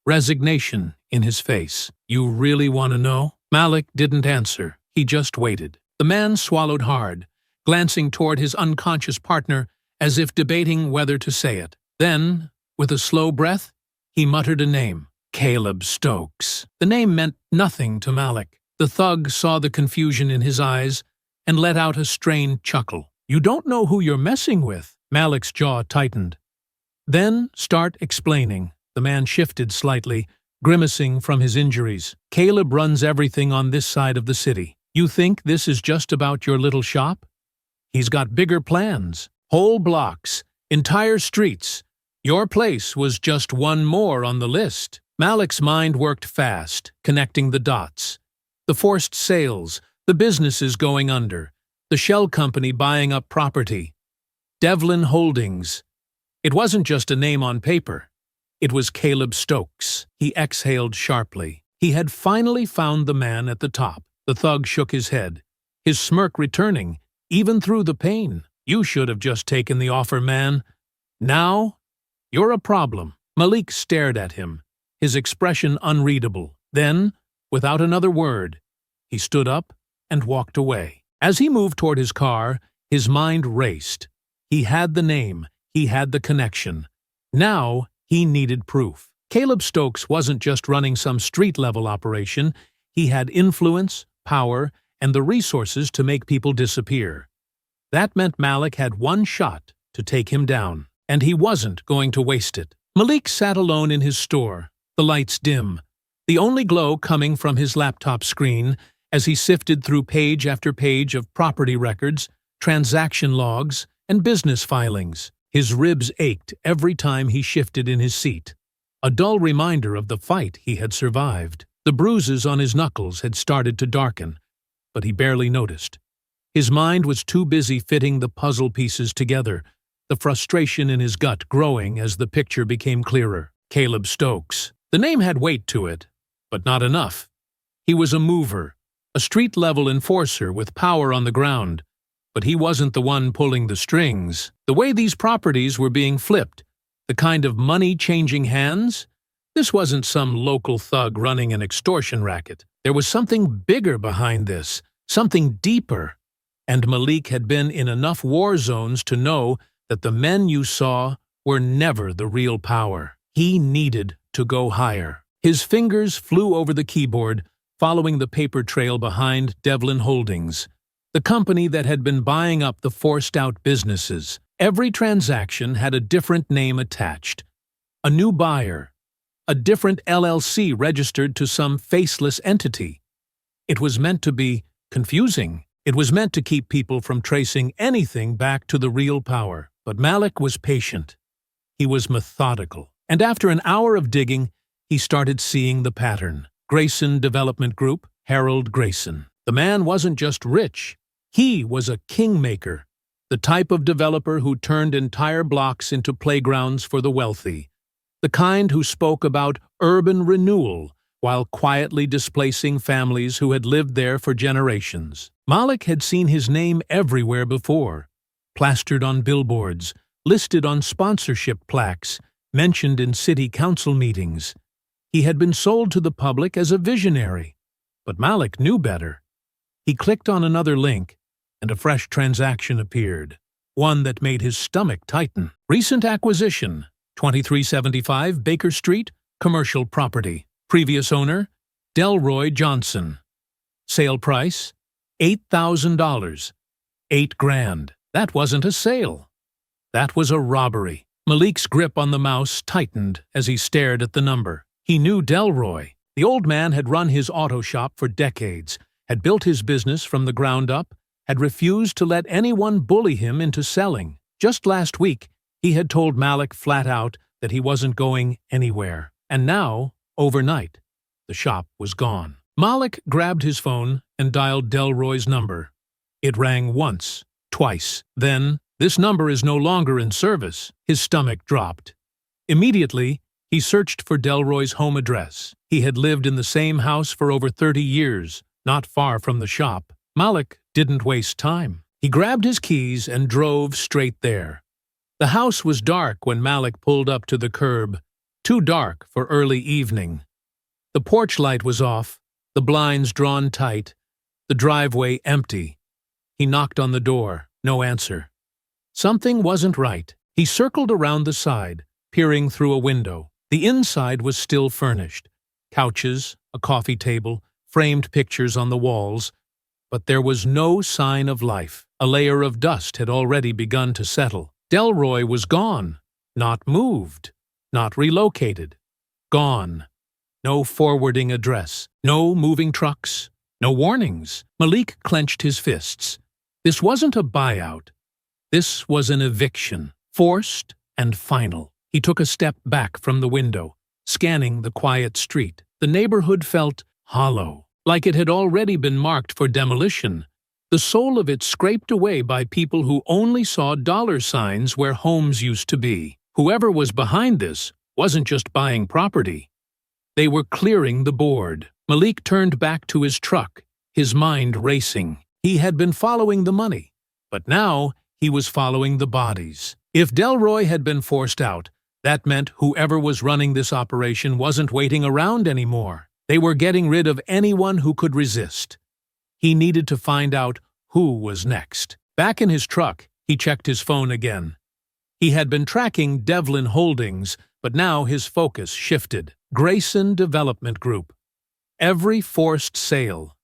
A: resignation in his face. "You really want to know?" Malik didn't answer. He just waited. The man swallowed hard, glancing toward his unconscious partner as if debating whether to say it. Then, with a slow breath, he muttered a name. Caleb Stokes. The name meant nothing to Malik. The thug saw the confusion in his eyes and let out a strained chuckle. "You don't know who you're messing with." Malik's jaw tightened. "Then start explaining." The man shifted slightly, grimacing from his injuries. "Caleb runs everything on this side of the city. You think this is just about your little shop? He's got bigger plans. Whole blocks, entire streets. Your place was just one more on the list." Malik's mind worked fast, connecting the dots. The forced sales, the businesses going under, the shell company buying up property. Devlin Holdings. It wasn't just a name on paper. It was Caleb Stokes. He exhaled sharply. He had finally found the man at the top. The thug shook his head, his smirk returning, even through the pain. "You should have just taken the offer, man. Now, you're a problem." Malik stared at him, his expression unreadable. Then, without another word, he stood up and walked away. As he moved toward his car, his mind raced. He had the name, he had the connection. Now, he needed proof. Caleb Stokes wasn't just running some street-level operation. He had influence, power, and the resources to make people disappear. That meant Malik had one shot to take him down, and he wasn't going to waste it. Malik sat alone in his store, the lights dim, the only glow coming from his laptop screen as he sifted through page after page of property records, transaction logs, and business filings. His ribs ached every time he shifted in his seat, a dull reminder of the fight he had survived. The bruises on his knuckles had started to darken, but he barely noticed. His mind was too busy fitting the puzzle pieces together, the frustration in his gut growing as the picture became clearer. Caleb Stokes. The name had weight to it, but not enough. He was a mover, a street-level enforcer with power on the ground, but he wasn't the one pulling the strings. The way these properties were being flipped, the kind of money changing hands, this wasn't some local thug running an extortion racket. There was something bigger behind this, something deeper, and Malik had been in enough war zones to know that the men you saw were never the real power. He needed to go higher. His fingers flew over the keyboard, following the paper trail behind Devlin Holdings, the company that had been buying up the forced-out businesses. Every transaction had a different name attached. A new buyer, a different LLC registered to some faceless entity. It was meant to be confusing. It was meant to keep people from tracing anything back to the real power. But Malik was patient. He was methodical. And after an hour of digging, he started seeing the pattern. Grayson Development Group, Harold Grayson. The man wasn't just rich. He was a kingmaker, the type of developer who turned entire blocks into playgrounds for the wealthy, the kind who spoke about urban renewal while quietly displacing families who had lived there for generations. Malik had seen his name everywhere before, plastered on billboards, listed on sponsorship plaques, mentioned in city council meetings. He had been sold to the public as a visionary, but Malik knew better. He clicked on another link, and a fresh transaction appeared, one that made his stomach tighten. Recent acquisition, 2375 Baker Street, commercial property. Previous owner, Delroy Johnson. Sale price, $8,000. $8,000. That wasn't a sale. That was a robbery. Malik's grip on the mouse tightened as he stared at the number. He knew Delroy. The old man had run his auto shop for decades, had built his business from the ground up, had refused to let anyone bully him into selling. Just last week, he had told Malik flat out that he wasn't going anywhere. And now, overnight, the shop was gone. Malik grabbed his phone and dialed Delroy's number. It rang once, twice. Then, "This number is no longer in service." His stomach dropped. Immediately, he searched for Delroy's home address. He had lived in the same house for over 30 years, not far from the shop. Malik didn't waste time. He grabbed his keys and drove straight there. The house was dark when Malik pulled up to the curb, too dark for early evening. The porch light was off, the blinds drawn tight, the driveway empty. He knocked on the door, no answer. Something wasn't right. He circled around the side, peering through a window. The inside was still furnished. Couches, a coffee table, framed pictures on the walls. But there was no sign of life. A layer of dust had already begun to settle. Delroy was gone. Not moved. Not relocated. Gone. No forwarding address. No moving trucks. No warnings. Malik clenched his fists. This wasn't a buyout. This was an eviction. Forced and final. He took a step back from the window, scanning the quiet street. The neighborhood felt hollow, like it had already been marked for demolition, the soul of it scraped away by people who only saw dollar signs where homes used to be. Whoever was behind this wasn't just buying property. They were clearing the board. Malik turned back to his truck, his mind racing. He had been following the money, but now he was following the bodies. If Delroy had been forced out, that meant whoever was running this operation wasn't waiting around anymore. They were getting rid of anyone who could resist. He needed to find out who was next. Back in his truck, he checked his phone again. He had been tracking Devlin Holdings, but now his focus shifted. Grayson Development Group. Every forced sale,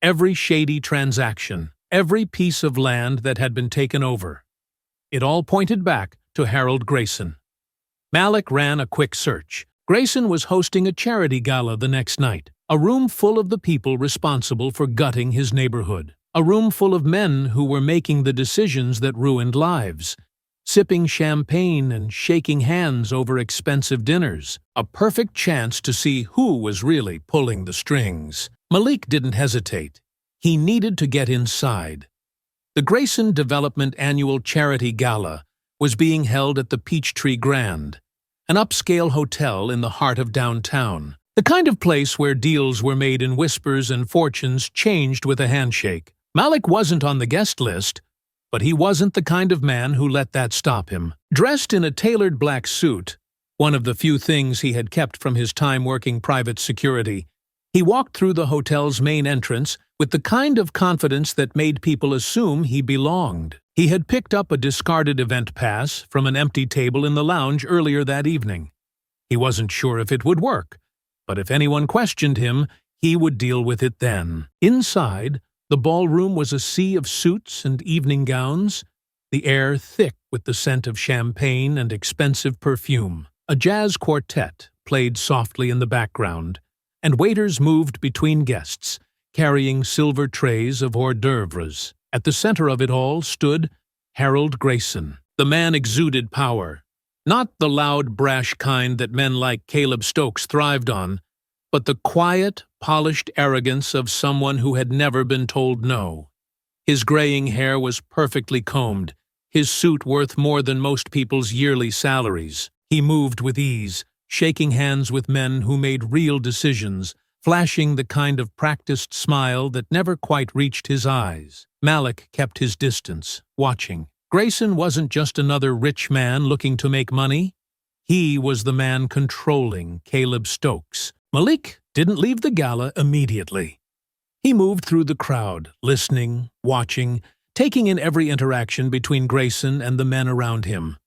A: every shady transaction, every piece of land that had been taken over. It all pointed back to Harold Grayson. Malik ran a quick search. Grayson was hosting a charity gala the next night, a room full of the people responsible for gutting his neighborhood, a room full of men who were making the decisions that ruined lives, sipping champagne and shaking hands over expensive dinners, a perfect chance to see who was really pulling the strings. Malik didn't hesitate. He needed to get inside. The Grayson Development Annual Charity Gala was being held at the Peachtree Grand, an upscale hotel in the heart of downtown, the kind of place where deals were made in whispers and fortunes changed with a handshake. Malik wasn't on the guest list, but he wasn't the kind of man who let that stop him. Dressed in a tailored black suit, one of the few things he had kept from his time working private security, he walked through the hotel's main entrance with the kind of confidence that made people assume he belonged. He had picked up a discarded event pass from an empty table in the lounge earlier that evening. He wasn't sure if it would work, but if anyone questioned him, he would deal with it then. Inside, the ballroom was a sea of suits and evening gowns, the air thick with the scent of champagne and expensive perfume. A jazz quartet played softly in the background, and waiters moved between guests, carrying silver trays of hors d'oeuvres. At the center of it all stood Harold Grayson. The man exuded power, not the loud, brash kind that men like Caleb Stokes thrived on, but the quiet, polished arrogance of someone who had never been told no. His graying hair was perfectly combed, his suit worth more than most people's yearly salaries. He moved with ease, shaking hands with men who made real decisions, flashing the kind of practiced smile that never quite reached his eyes. Malik kept his distance, watching. Grayson wasn't just another rich man looking to make money. He was the man controlling Caleb Stokes. Malik didn't leave the gala immediately. He moved through the crowd, listening, watching, taking in every interaction between Grayson and the men around him.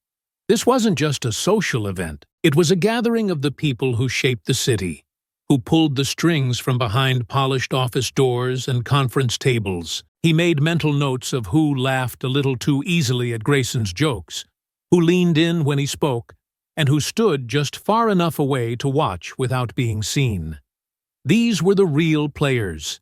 A: This wasn't just a social event. It was a gathering of the people who shaped the city, who pulled the strings from behind polished office doors and conference tables. He made mental notes of who laughed a little too easily at Grayson's jokes, who leaned in when he spoke, and who stood just far enough away to watch without being seen. These were the real players.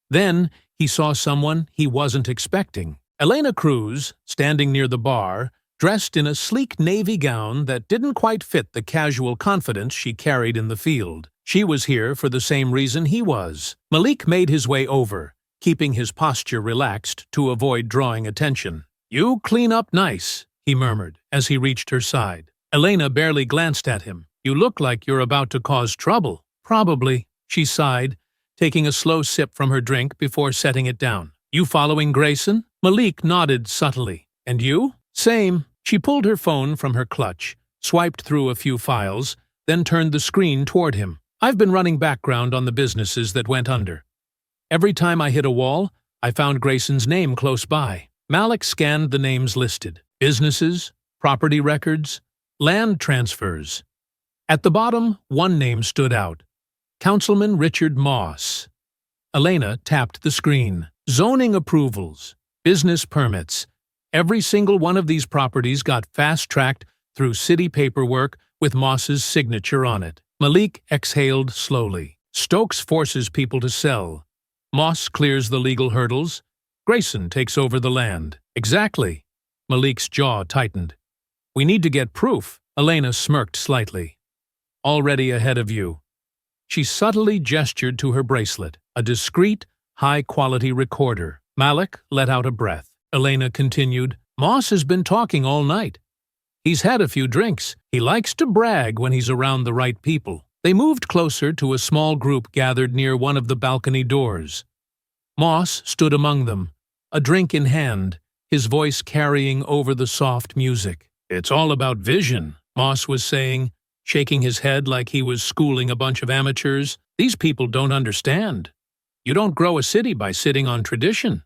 A: Then he saw someone he wasn't expecting. Elena Cruz, standing near the bar, dressed in a sleek navy gown that didn't quite fit the casual confidence she carried in the field. She was here for the same reason he was. Malik made his way over, keeping his posture relaxed to avoid drawing attention. "You clean up nice," he murmured as he reached her side. Elena barely glanced at him. "You look like you're about to cause trouble." "Probably," she sighed, taking a slow sip from her drink before setting it down. "You following Grayson?" Malik nodded subtly. "And you?" "Same." She pulled her phone from her clutch, swiped through a few files, then turned the screen toward him. "I've been running background on the businesses that went under. Every time I hit a wall, I found Grayson's name close by." Malik scanned the names listed. Businesses, property records, land transfers. At the bottom, one name stood out. Councilman Richard Moss. Elena tapped the screen. Zoning approvals, business permits. Every single one of these properties got fast-tracked through city paperwork with Moss's signature on it. Malik exhaled slowly. Stokes forces people to sell. Moss clears the legal hurdles. Grayson takes over the land. Exactly. Malik's jaw tightened. "We need to get proof." Elena smirked slightly. "Already ahead of you." She subtly gestured to her bracelet, a discreet, high-quality recorder. Malik let out a breath. Elena continued, "Moss has been talking all night. He's had a few drinks. He likes to brag when he's around the right people." They moved closer to a small group gathered near one of the balcony doors. Moss stood among them, a drink in hand, his voice carrying over the soft music. "It's all about vision," Moss was saying, shaking his head like he was schooling a bunch of amateurs. "These people don't understand. You don't grow a city by sitting on tradition.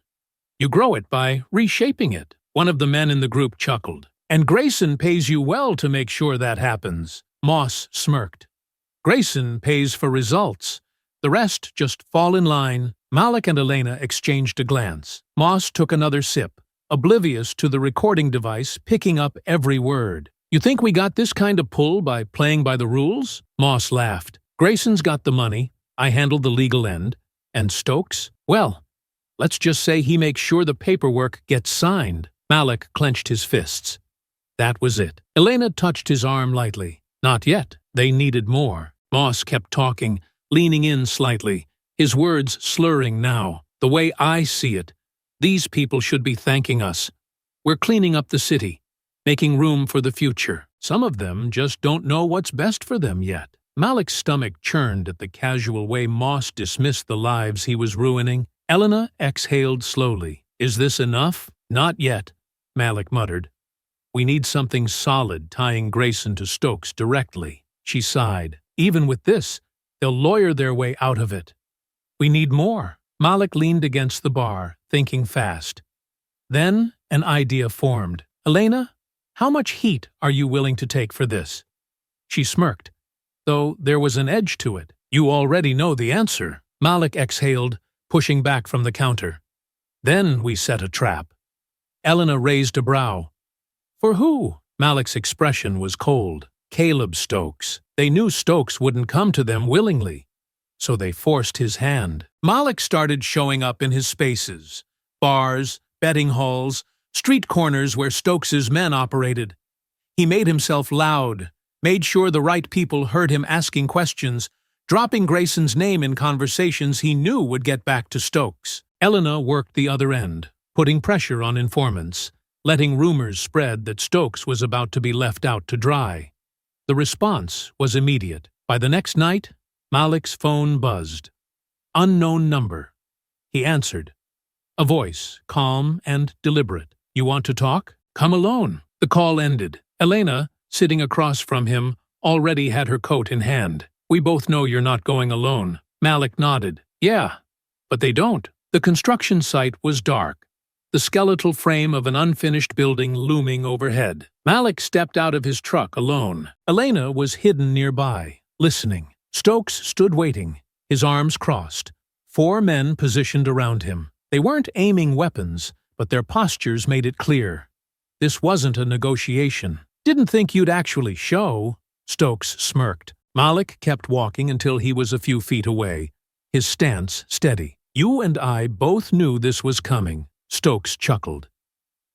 A: You grow it by reshaping it." One of the men in the group chuckled. "And Grayson pays you well to make sure that happens." Moss smirked. "Grayson pays for results. The rest just fall in line." Malik and Elena exchanged a glance. Moss took another sip, oblivious to the recording device picking up every word. "You think we got this kind of pull by playing by the rules?" Moss laughed. "Grayson's got the money. I handled the legal end. And Stokes? Well, let's just say he makes sure the paperwork gets signed." Malik clenched his fists. That was it. Elena touched his arm lightly. "Not yet." They needed more. Moss kept talking, leaning in slightly, his words slurring now. "The way I see it, these people should be thanking us. We're cleaning up the city, making room for the future. Some of them just don't know what's best for them yet." Malik's stomach churned at the casual way Moss dismissed the lives he was ruining. Elena exhaled slowly. "Is this enough?" "Not yet," Malik muttered. "We need something solid tying Grayson to Stokes directly." She sighed. "Even with this, they'll lawyer their way out of it. We need more." Malik leaned against the bar, thinking fast. Then an idea formed. "Elena, how much heat are you willing to take for this?" She smirked, though there was an edge to it. "You already know the answer." Malik exhaled, pushing back from the counter. "Then we set a trap." Elena raised a brow. "For who?" Malik's expression was cold. "Caleb Stokes." They knew Stokes wouldn't come to them willingly, so they forced his hand. Malik started showing up in his spaces. Bars, betting halls, street corners where Stokes's men operated. He made himself loud, made sure the right people heard him asking questions, dropping Grayson's name in conversations he knew would get back to Stokes. Elena worked the other end, putting pressure on informants, letting rumors spread that Stokes was about to be left out to dry. The response was immediate. By the next night, Malik's phone buzzed. Unknown number. He answered. A voice, calm and deliberate. "You want to talk? Come alone." The call ended. Elena, sitting across from him, already had her coat in hand. "We both know you're not going alone." Malik nodded. "Yeah, but they don't." The construction site was dark. the skeletal frame of an unfinished building looming overhead. Malik stepped out of his truck alone. Elena was hidden nearby, listening. Stokes stood waiting, his arms crossed. 4 men positioned around him. They weren't aiming weapons, but their postures made it clear. This wasn't a negotiation. Didn't think you'd actually show, Stokes smirked. Malik kept walking until he was a few feet away, his stance steady. You and I both knew this was coming, Stokes chuckled.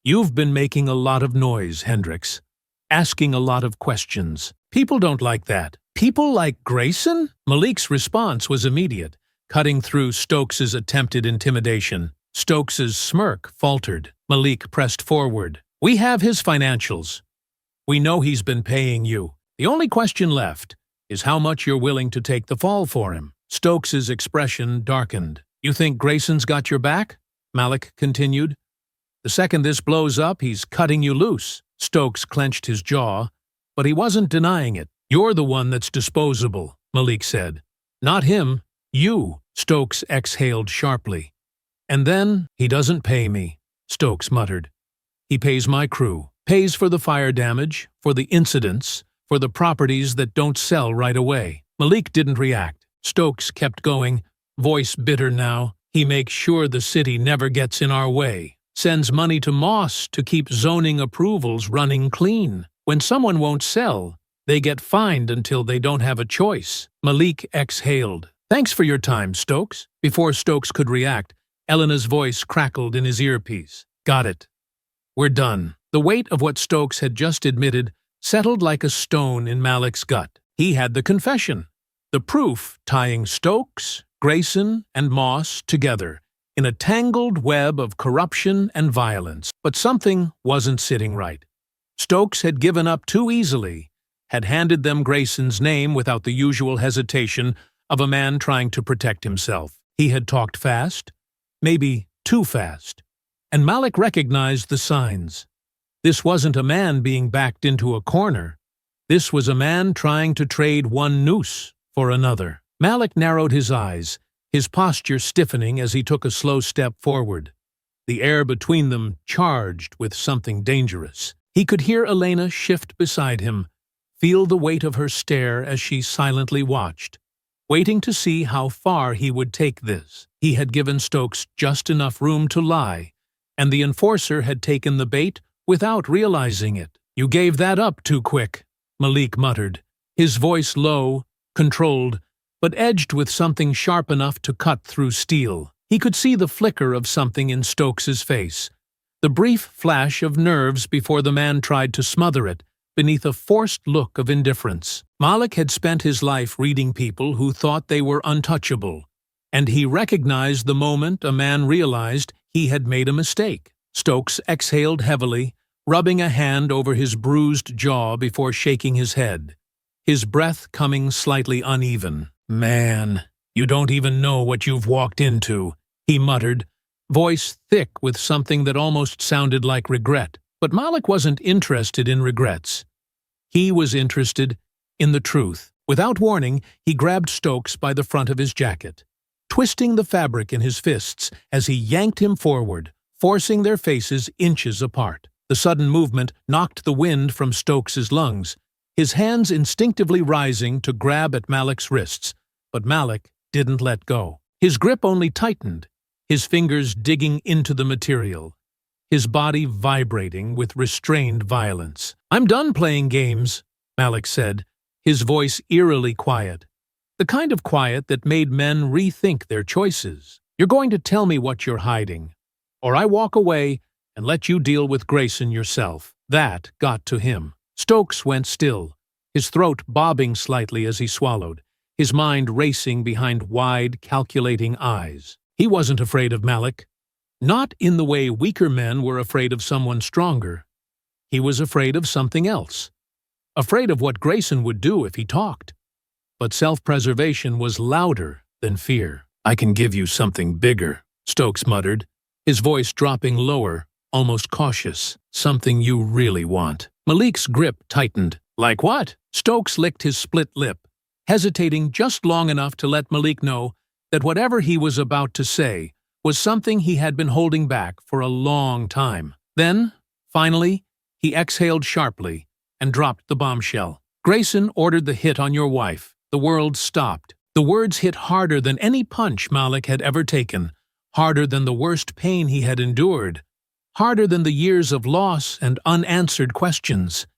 A: You've been making a lot of noise, Hendricks. Asking a lot of questions. People don't like that. People like Grayson? Malik's response was immediate, cutting through Stokes's attempted intimidation. Stokes's smirk faltered. Malik pressed forward. We have his financials. We know he's been paying you. The only question left is how much you're willing to take the fall for him. Stokes's expression darkened. You think Grayson's got your back? Malik continued. The second this blows up, he's cutting you loose. Stokes clenched his jaw, but he wasn't denying it. You're the one that's disposable, Malik said. Not him, you, Stokes exhaled sharply. And then, he doesn't pay me, Stokes muttered. He pays my crew, pays for the fire damage, for the incidents, for the properties that don't sell right away. Malik didn't react. Stokes kept going, voice bitter now. He makes sure the city never gets in our way. Sends money to Moss to keep zoning approvals running clean. When someone won't sell, they get fined until they don't have a choice. Malik exhaled. Thanks for your time, Stokes. Before Stokes could react, Elena's voice crackled in his earpiece. Got it. We're done. The weight of what Stokes had just admitted settled like a stone in Malik's gut. He had the confession. The proof tying Stokes, Grayson, and Moss together in a tangled web of corruption and violence. But something wasn't sitting right. Stokes had given up too easily, had handed them Grayson's name without the usual hesitation of a man trying to protect himself. He had talked fast, maybe too fast, and Malik recognized the signs. This wasn't a man being backed into a corner. This was a man trying to trade one noose for another. Malik narrowed his eyes, his posture stiffening as he took a slow step forward. The air between them charged with something dangerous. He could hear Elena shift beside him, feel the weight of her stare as she silently watched, waiting to see how far he would take this. He had given Stokes just enough room to lie, and the enforcer had taken the bait without realizing it. You gave that up too quick, Malik muttered, his voice low, controlled, but edged with something sharp enough to cut through steel. He could see the flicker of something in Stokes's face, the brief flash of nerves before the man tried to smother it beneath a forced look of indifference. Malik had spent his life reading people who thought they were untouchable, and he recognized the moment a man realized he had made a mistake. Stokes exhaled heavily, rubbing a hand over his bruised jaw before shaking his head, his breath coming slightly uneven. Man, you don't even know what you've walked into, he muttered, voice thick with something that almost sounded like regret. But Malik wasn't interested in regrets. He was interested in the truth. Without warning, he grabbed Stokes by the front of his jacket, twisting the fabric in his fists as he yanked him forward, forcing their faces inches apart. The sudden movement knocked the wind from Stokes's lungs, his hands instinctively rising to grab at Malik's wrists, but Malik didn't let go. His grip only tightened, his fingers digging into the material, his body vibrating with restrained violence. I'm done playing games, Malik said, his voice eerily quiet, the kind of quiet that made men rethink their choices. You're going to tell me what you're hiding, or I walk away and let you deal with Grayson yourself. That got to him. Stokes went still, his throat bobbing slightly as he swallowed, his mind racing behind wide, calculating eyes. He wasn't afraid of Malik. Not in the way weaker men were afraid of someone stronger. He was afraid of something else. Afraid of what Grayson would do if he talked. But self-preservation was louder than fear. I can give you something bigger, Stokes muttered, his voice dropping lower, almost cautious. Something you really want. Malik's grip tightened. Like what? Stokes licked his split lip, hesitating just long enough to let Malik know that whatever he was about to say was something he had been holding back for a long time. Then, finally, he exhaled sharply and dropped the bombshell. "Grayson ordered the hit on your wife." The world stopped. The words hit harder than any punch Malik had ever taken, harder than the worst pain he had endured, harder than the years of loss and unanswered questions.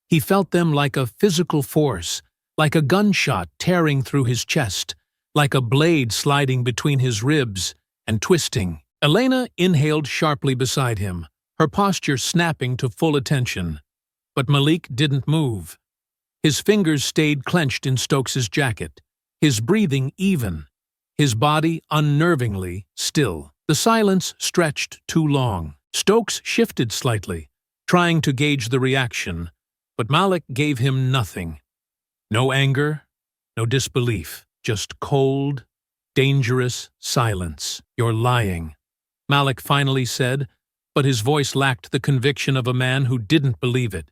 A: He felt them like a physical force, like a gunshot tearing through his chest, like a blade sliding between his ribs and twisting. Elena inhaled sharply beside him, her posture snapping to full attention. But Malik didn't move. His fingers stayed clenched in Stokes's jacket, his breathing even, his body unnervingly still. The silence stretched too long. Stokes shifted slightly, trying to gauge the reaction, but Malik gave him nothing. No anger, no disbelief, just cold, dangerous silence. "You're lying," Malik finally said, but his voice lacked the conviction of a man who didn't believe it.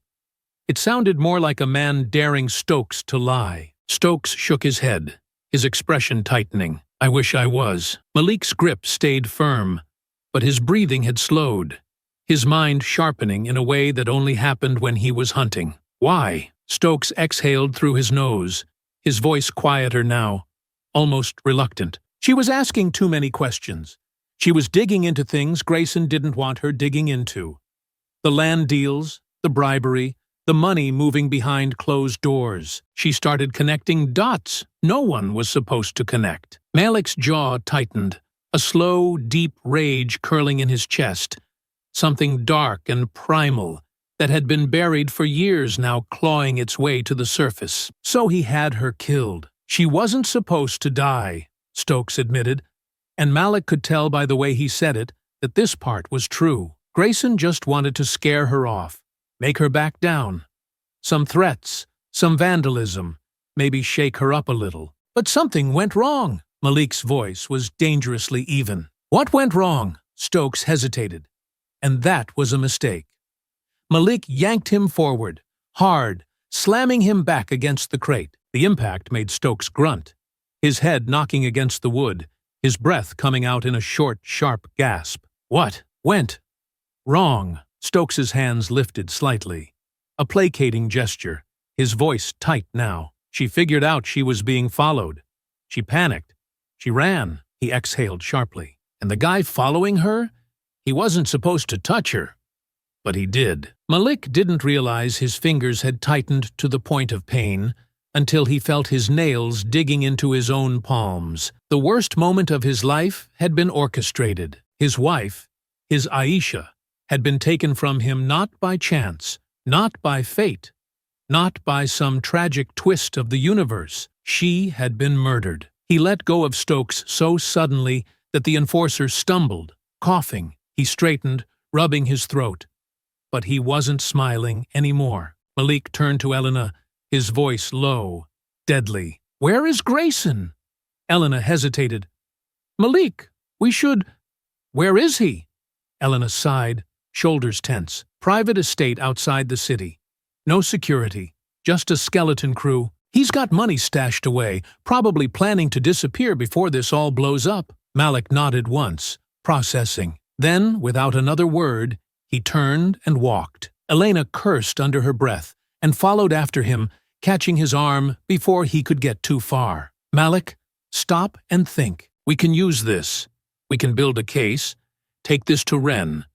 A: It sounded more like a man daring Stokes to lie. Stokes shook his head, his expression tightening. "I wish I was." Malik's grip stayed firm, but his breathing had slowed, his mind sharpening in a way that only happened when he was hunting. "Why?" Stokes exhaled through his nose, his voice quieter now, almost reluctant. She was asking too many questions. She was digging into things Grayson didn't want her digging into. The land deals, the bribery, the money moving behind closed doors. She started connecting dots no one was supposed to connect. Malik's jaw tightened, a slow, deep rage curling in his chest, something dark and primal that had been buried for years now clawing its way to the surface. So he had her killed. She wasn't supposed to die, Stokes admitted, and Malik could tell by the way he said it that this part was true. Grayson just wanted to scare her off, make her back down. Some threats, some vandalism, maybe shake her up a little. But something went wrong. Malik's voice was dangerously even. What went wrong? Stokes hesitated. And that was a mistake. Malik yanked him forward, hard, slamming him back against the crate. The impact made Stokes grunt, his head knocking against the wood, his breath coming out in a short, sharp gasp. What went wrong? Stokes's hands lifted slightly, a placating gesture, his voice tight now. She figured out she was being followed. She panicked. She ran. He exhaled sharply. And the guy following her? He wasn't supposed to touch her. But he did. Malik didn't realize his fingers had tightened to the point of pain until he felt his nails digging into his own palms. The worst moment of his life had been orchestrated. His wife, his Aisha, had been taken from him not by chance, not by fate, not by some tragic twist of the universe. She had been murdered. He let go of Stokes so suddenly that the enforcer stumbled, coughing. He straightened, rubbing his throat. But he wasn't smiling anymore. Malik turned to Elena, his voice low, deadly. "Where is Grayson?" Elena hesitated. "Malik, we should—" "Where is he?" Elena sighed, shoulders tense. "Private estate outside the city. No security, just a skeleton crew. He's got money stashed away, probably planning to disappear before this all blows up." Malik nodded once, processing. Then, without another word, he turned and walked. Elena cursed under her breath and followed after him, catching his arm before he could get too far. "Malik, stop and think. We can use this. We can build a case. Take this to Wren.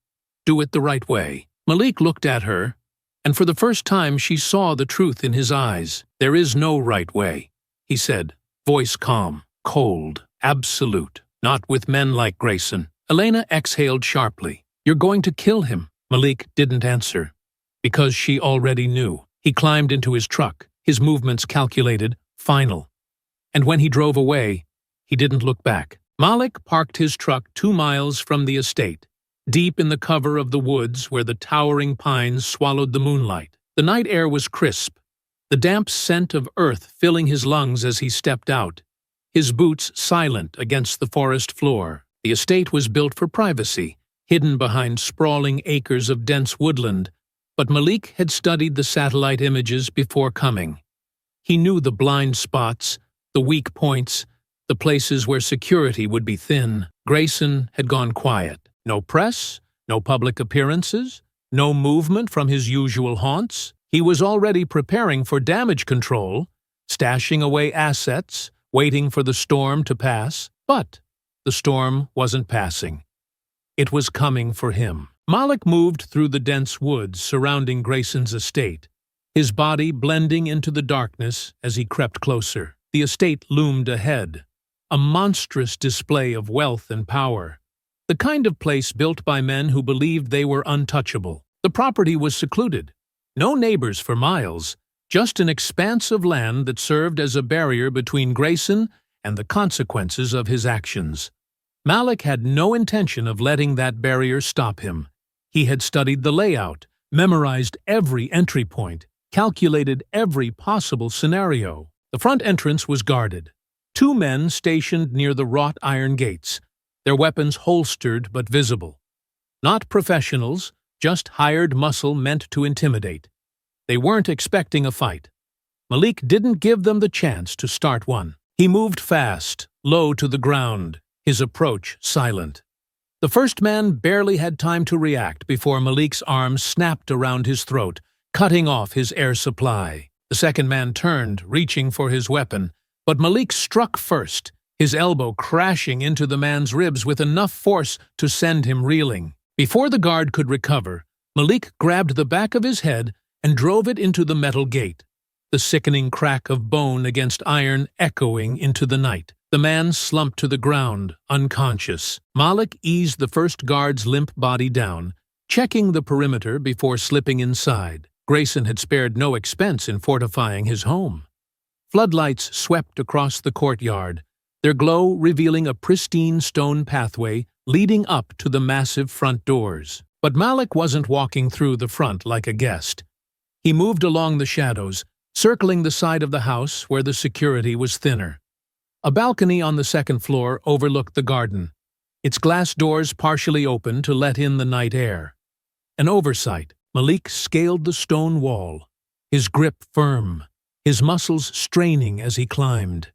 A: Do it the right way." Malik looked at her, and for the first time she saw the truth in his eyes. "There is no right way," he said, voice calm, cold, absolute. "Not with men like Grayson." Elena exhaled sharply. "You're going to kill him." Malik didn't answer, because she already knew. He climbed into his truck, his movements calculated, final. And when he drove away, he didn't look back. Malik parked his truck 2 miles from the estate, deep in the cover of the woods where the towering pines swallowed the moonlight. The night air was crisp, the damp scent of earth filling his lungs as he stepped out, his boots silent against the forest floor. The estate was built for privacy, hidden behind sprawling acres of dense woodland, but Malik had studied the satellite images before coming. He knew the blind spots, the weak points, the places where security would be thin. Grayson had gone quiet. No press, no public appearances, no movement from his usual haunts. He was already preparing for damage control, stashing away assets, waiting for the storm to pass. But the storm wasn't passing. It was coming for him. Malik moved through the dense woods surrounding Grayson's estate, his body blending into the darkness as he crept closer. The estate loomed ahead, a monstrous display of wealth and power, the kind of place built by men who believed they were untouchable. The property was secluded. No neighbors for miles, just an expanse of land that served as a barrier between Grayson and the consequences of his actions. Malik had no intention of letting that barrier stop him. He had studied the layout, memorized every entry point, calculated every possible scenario. The front entrance was guarded. 2 men stationed near the wrought iron gates, their weapons holstered but visible. Not professionals, just hired muscle meant to intimidate. They weren't expecting a fight. Malik didn't give them the chance to start one. He moved fast, low to the ground, his approach silent. The first man barely had time to react before Malik's arm snapped around his throat, cutting off his air supply. The second man turned, reaching for his weapon, but Malik struck first, his elbow crashing into the man's ribs with enough force to send him reeling. Before the guard could recover, Malik grabbed the back of his head and drove it into the metal gate, the sickening crack of bone against iron echoing into the night. The man slumped to the ground, unconscious. Malik eased the first guard's limp body down, checking the perimeter before slipping inside. Grayson had spared no expense in fortifying his home. Floodlights swept across the courtyard, their glow revealing a pristine stone pathway leading up to the massive front doors. But Malik wasn't walking through the front like a guest. He moved along the shadows, circling the side of the house where the security was thinner. A balcony on the second floor overlooked the garden, its glass doors partially open to let in the night air. An oversight. Malik scaled the stone wall, his grip firm, his muscles straining as he climbed.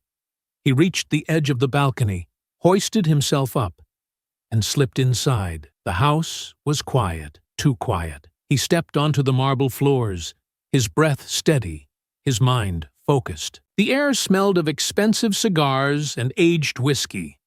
A: He reached the edge of the balcony, hoisted himself up, and slipped inside. The house was quiet, too quiet. He stepped onto the marble floors, his breath steady, his mind focused. The air smelled of expensive cigars and aged whiskey,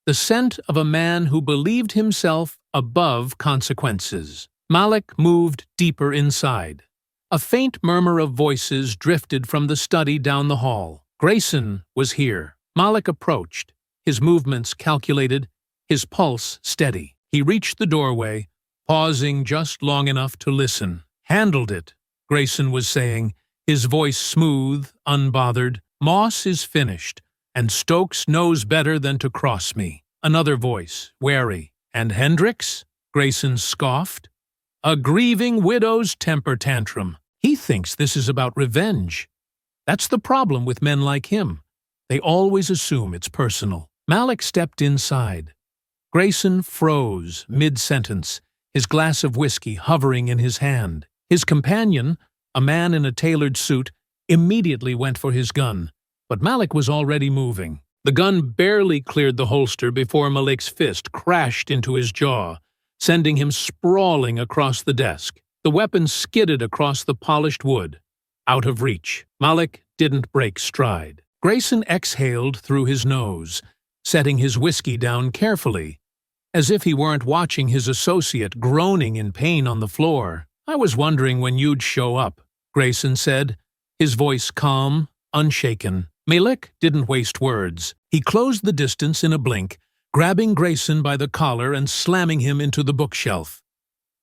A: the scent of a man who believed himself above consequences. Malik moved deeper inside. A faint murmur of voices drifted from the study down the hall. Grayson was here. Malik approached, his movements calculated, his pulse steady. He reached the doorway, pausing just long enough to listen. "Handled it," Grayson was saying, his voice smooth, unbothered. "Moss is finished, and Stokes knows better than to cross me." Another voice, wary. "And Hendricks?" Grayson scoffed. "A grieving widow's temper tantrum. He thinks this is about revenge. That's the problem with men like him. They always assume it's personal." Malik stepped inside. Grayson froze mid-sentence, his glass of whiskey hovering in his hand. His companion, a man in a tailored suit, immediately went for his gun, but Malik was already moving. The gun barely cleared the holster before Malik's fist crashed into his jaw, sending him sprawling across the desk. The weapon skidded across the polished wood, out of reach. Malik didn't break stride. Grayson exhaled through his nose, setting his whiskey down carefully, as if he weren't watching his associate groaning in pain on the floor. "I was wondering when you'd show up," Grayson said, his voice calm, unshaken. Malik didn't waste words. He closed the distance in a blink, grabbing Grayson by the collar and slamming him into the bookshelf.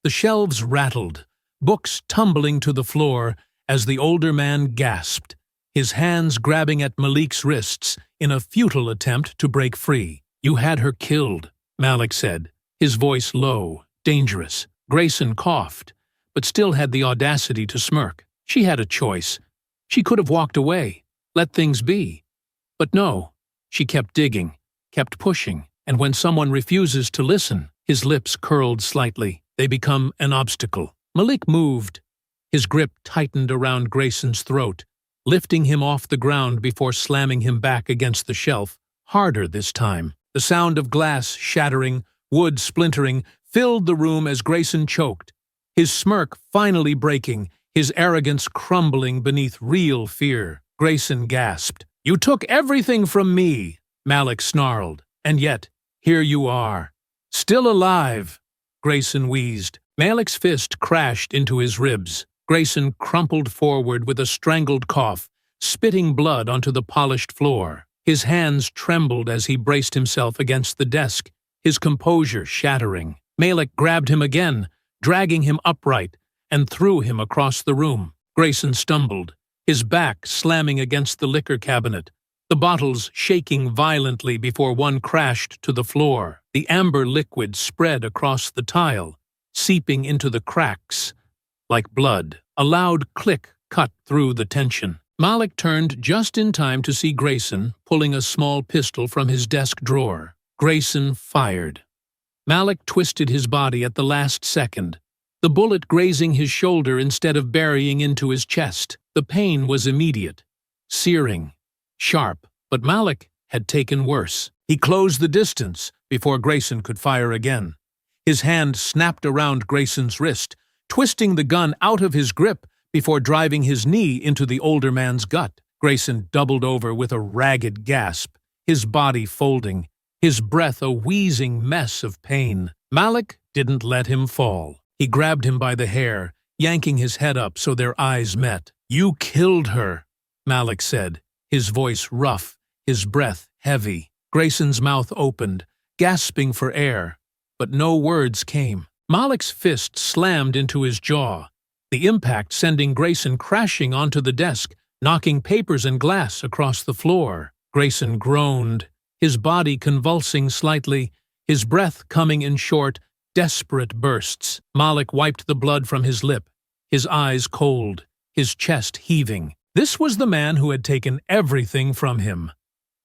A: The shelves rattled, books tumbling to the floor as the older man gasped, his hands grabbing at Malik's wrists in a futile attempt to break free. "You had her killed," Malik said, his voice low, dangerous. Grayson coughed, but still had the audacity to smirk. She had a choice. She could have walked away, let things be. But no, she kept digging, kept pushing, and when someone refuses to listen, his lips curled slightly. They become an obstacle. Malik moved. His grip tightened around Grayson's throat, lifting him off the ground before slamming him back against the shelf, harder this time. The sound of glass shattering, wood splintering, filled the room as Grayson choked, his smirk finally breaking, his arrogance crumbling beneath real fear. Grayson gasped. "You took everything from me," Malik snarled, "and yet, here you are. Still alive." Grayson wheezed. Malik's fist crashed into his ribs. Grayson crumpled forward with a strangled cough, spitting blood onto the polished floor. His hands trembled as he braced himself against the desk, his composure shattering. Malik grabbed him again, dragging him upright, and threw him across the room. Grayson stumbled, his back slamming against the liquor cabinet, the bottles shaking violently before one crashed to the floor. The amber liquid spread across the tile, seeping into the cracks like blood. A loud click cut through the tension. Malik turned just in time to see Grayson pulling a small pistol from his desk drawer. Grayson fired. Malik twisted his body at the last second, the bullet grazing his shoulder instead of burying into his chest. The pain was immediate, searing, sharp, but Malik had taken worse. He closed the distance before Grayson could fire again. His hand snapped around Grayson's wrist, twisting the gun out of his grip before driving his knee into the older man's gut. Grayson doubled over with a ragged gasp, his body folding, his breath a wheezing mess of pain. Malik didn't let him fall. He grabbed him by the hair, yanking his head up so their eyes met. "You killed her," Malik said, his voice rough, his breath heavy. Grayson's mouth opened, gasping for air, but no words came. Malik's fist slammed into his jaw, the impact sending Grayson crashing onto the desk, knocking papers and glass across the floor. Grayson groaned, his body convulsing slightly, his breath coming in short, desperate bursts. Malik wiped the blood from his lip, his eyes cold, his chest heaving. This was the man who had taken everything from him.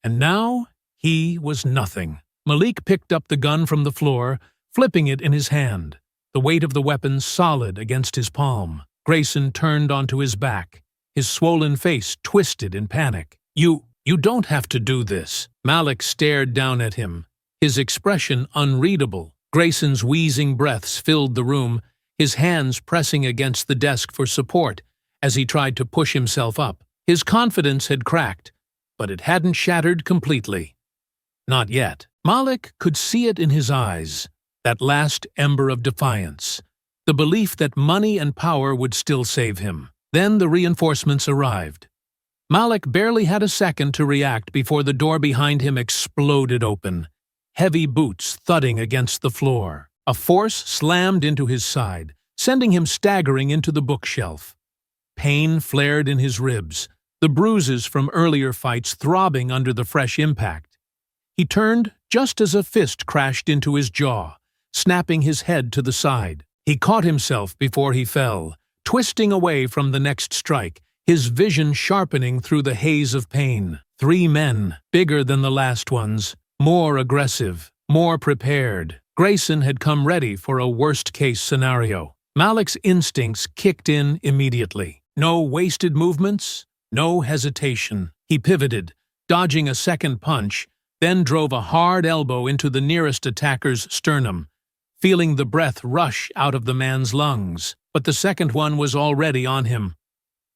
A: And now he was nothing. Malik picked up the gun from the floor, flipping it in his hand, the weight of the weapon solid against his palm. Grayson turned onto his back, his swollen face twisted in panic. You don't have to do this." Malik stared down at him, his expression unreadable. Grayson's wheezing breaths filled the room, his hands pressing against the desk for support as he tried to push himself up. His confidence had cracked, but it hadn't shattered completely. Not yet. Malik could see it in his eyes, that last ember of defiance, the belief that money and power would still save him. Then the reinforcements arrived. Malik barely had a second to react before the door behind him exploded open, heavy boots thudding against the floor. A force slammed into his side, sending him staggering into the bookshelf. Pain flared in his ribs, the bruises from earlier fights throbbing under the fresh impact. He turned just as a fist crashed into his jaw, snapping his head to the side. He caught himself before he fell, twisting away from the next strike, his vision sharpening through the haze of pain. 3 men, bigger than the last ones, more aggressive, more prepared. Grayson had come ready for a worst-case scenario. Malik's instincts kicked in immediately. No wasted movements, no hesitation. He pivoted, dodging a second punch, then drove a hard elbow into the nearest attacker's sternum, feeling the breath rush out of the man's lungs. But the second one was already on him.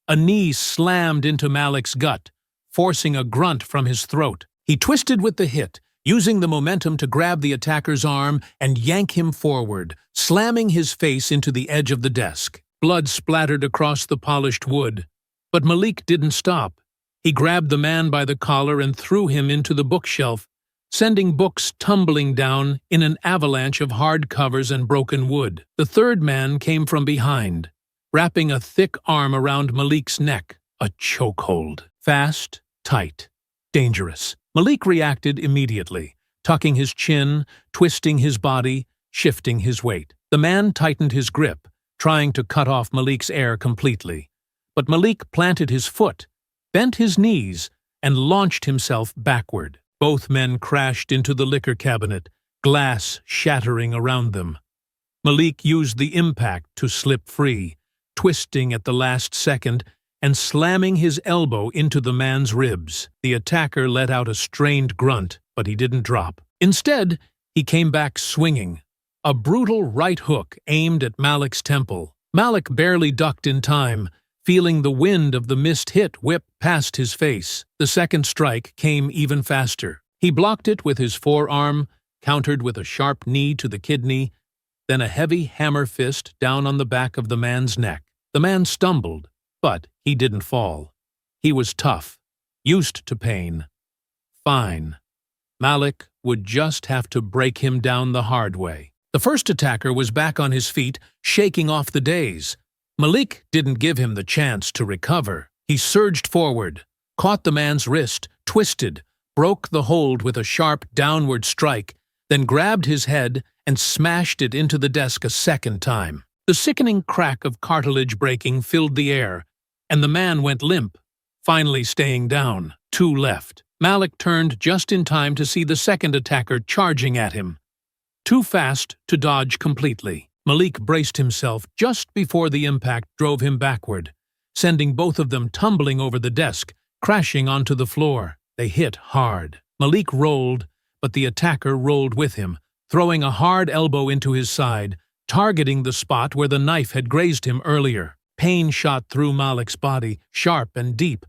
A: A knee slammed into Malik's gut, forcing a grunt from his throat. He twisted with the hit, using the momentum to grab the attacker's arm and yank him forward, slamming his face into the edge of the desk. Blood splattered across the polished wood. But Malik didn't stop. He grabbed the man by the collar and threw him into the bookshelf, sending books tumbling down in an avalanche of hard covers and broken wood. The third man came from behind, wrapping a thick arm around Malik's neck, a chokehold. Fast, tight, dangerous. Malik reacted immediately, tucking his chin, twisting his body, shifting his weight. The man tightened his grip, trying to cut off Malik's air completely. But Malik planted his foot, bent his knees, and launched himself backward. Both men crashed into the liquor cabinet, glass shattering around them. Malik used the impact to slip free, twisting at the last second and slamming his elbow into the man's ribs. The attacker let out a strained grunt, but he didn't drop. Instead, he came back swinging, a brutal right hook aimed at Malik's temple. Malik barely ducked in time, feeling the wind of the missed hit whip past his face. The second strike came even faster. He blocked it with his forearm, countered with a sharp knee to the kidney, then a heavy hammer fist down on the back of the man's neck. The man stumbled, but he didn't fall. He was tough, used to pain. Fine. Malik would just have to break him down the hard way. The first attacker was back on his feet, shaking off the daze. Malik didn't give him the chance to recover. He surged forward, caught the man's wrist, twisted, broke the hold with a sharp downward strike, then grabbed his head and smashed it into the desk a second time. The sickening crack of cartilage breaking filled the air, and the man went limp, finally staying down. 2 left. Malik turned just in time to see the second attacker charging at him. Too fast to dodge completely. Malik braced himself just before the impact drove him backward, sending both of them tumbling over the desk, crashing onto the floor. They hit hard. Malik rolled, but the attacker rolled with him, throwing a hard elbow into his side, targeting the spot where the knife had grazed him earlier. Pain shot through Malik's body, sharp and deep,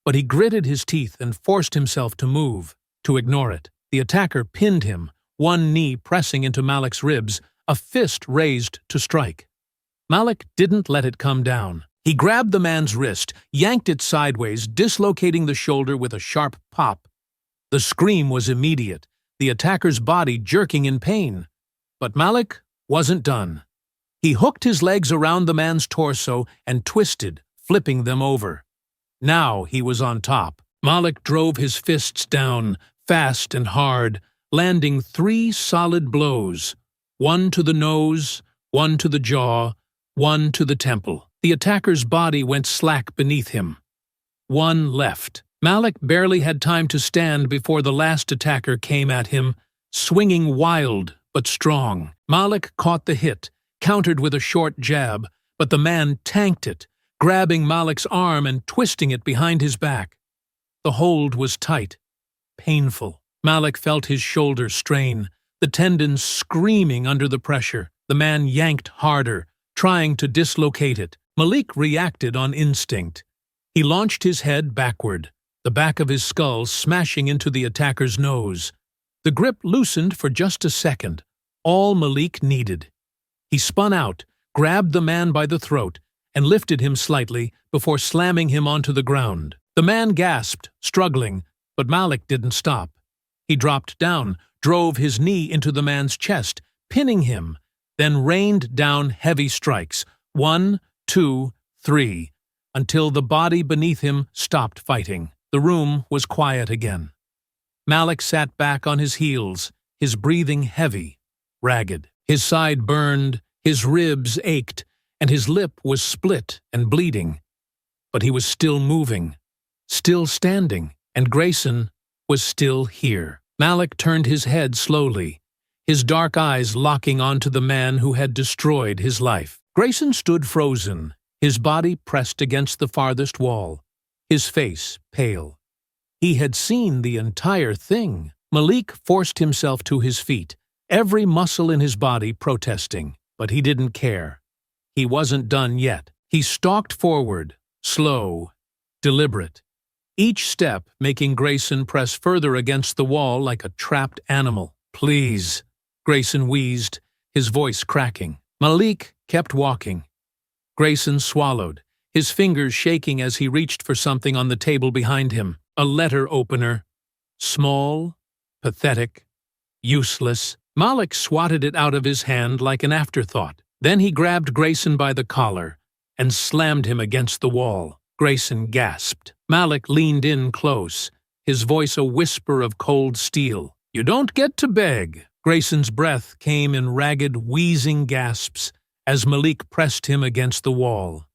A: but he gritted his teeth and forced himself to move, to ignore it. The attacker pinned him, one knee pressing into Malik's ribs, a fist raised to strike. Malik didn't let it come down. He grabbed the man's wrist, yanked it sideways, dislocating the shoulder with a sharp pop. The scream was immediate, the attacker's body jerking in pain. But Malik wasn't done. He hooked his legs around the man's torso and twisted, flipping them over. Now he was on top. Malik drove his fists down, fast and hard, landing 3 solid blows. 1 to the nose, 1 to the jaw, 1 to the temple. The attacker's body went slack beneath him. 1 left. Malik barely had time to stand before the last attacker came at him, swinging wild but strong. Malik caught the hit, countered with a short jab, but the man tanked it, grabbing Malik's arm and twisting it behind his back. The hold was tight, painful. Malik felt his shoulder strain, the tendons screaming under the pressure. The man yanked harder, trying to dislocate it. Malik reacted on instinct. He launched his head backward, the back of his skull smashing into the attacker's nose. The grip loosened for just a second, all Malik needed. He spun out, grabbed the man by the throat, and lifted him slightly before slamming him onto the ground. The man gasped, struggling, but Malik didn't stop. He dropped down, drove his knee into the man's chest, pinning him, then rained down heavy strikes, 1, 2, 3, until the body beneath him stopped fighting. The room was quiet again. Malik sat back on his heels, his breathing heavy, ragged. His side burned, his ribs ached, and his lip was split and bleeding. But he was still moving, still standing, and Grayson was still here. Malik turned his head slowly, his dark eyes locking onto the man who had destroyed his life. Grayson stood frozen, his body pressed against the farthest wall, his face pale. He had seen the entire thing. Malik forced himself to his feet, every muscle in his body protesting, but he didn't care. He wasn't done yet. He stalked forward, slow, deliberate, each step making Grayson press further against the wall like a trapped animal. "Please," Grayson wheezed, his voice cracking. Malik kept walking. Grayson swallowed, his fingers shaking as he reached for something on the table behind him. A letter opener. Small, pathetic, useless. Malik swatted it out of his hand like an afterthought. Then he grabbed Grayson by the collar and slammed him against the wall. Grayson gasped. Malik leaned in close, his voice a whisper of cold steel. "You don't get to beg." Grayson's breath came in ragged, wheezing gasps as Malik pressed him against the wall,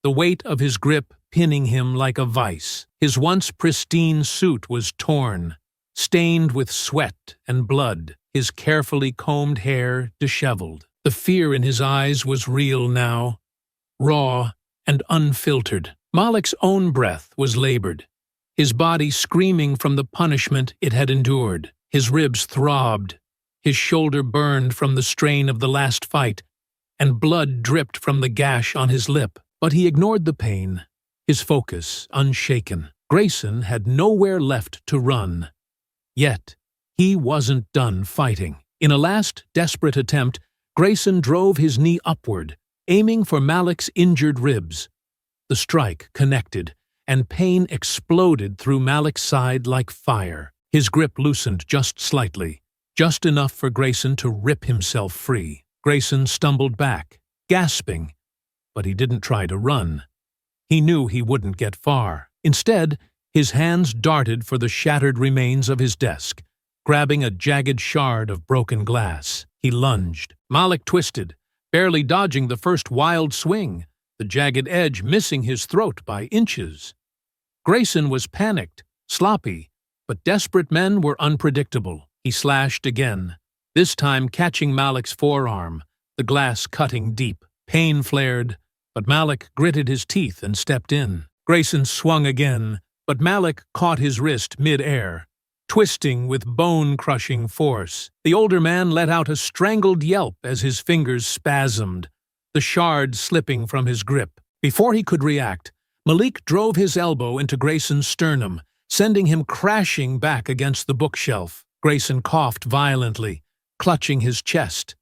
A: the weight of his grip pinning him like a vice. His once pristine suit was torn, stained with sweat and blood, his carefully combed hair disheveled. The fear in his eyes was real now, raw and unfiltered. Malik's own breath was labored, his body screaming from the punishment it had endured. His ribs throbbed, his shoulder burned from the strain of the last fight, and blood dripped from the gash on his lip. But he ignored the pain, his focus unshaken. Grayson had nowhere left to run. Yet, he wasn't done fighting. In a last desperate attempt, Grayson drove his knee upward, aiming for Malik's injured ribs. The strike connected, and pain exploded through Malik's side like fire. His grip loosened just slightly, just enough for Grayson to rip himself free. Grayson stumbled back, gasping, but he didn't try to run. He knew he wouldn't get far. Instead, his hands darted for the shattered remains of his desk. Grabbing a jagged shard of broken glass, he lunged. Malik twisted, barely dodging the first wild swing, the jagged edge missing his throat by inches. Grayson was panicked, sloppy, but desperate men were unpredictable. He slashed again, this time catching Malik's forearm, the glass cutting deep. Pain flared, but Malik gritted his teeth and stepped in. Grayson swung again, but Malik caught his wrist mid-air, twisting with bone-crushing force. The older man let out a strangled yelp as his fingers spasmed, the shard slipping from his grip. Before he could react, Malik drove his elbow into Grayson's sternum, sending him crashing back against the bookshelf. Grayson coughed violently, clutching his chest.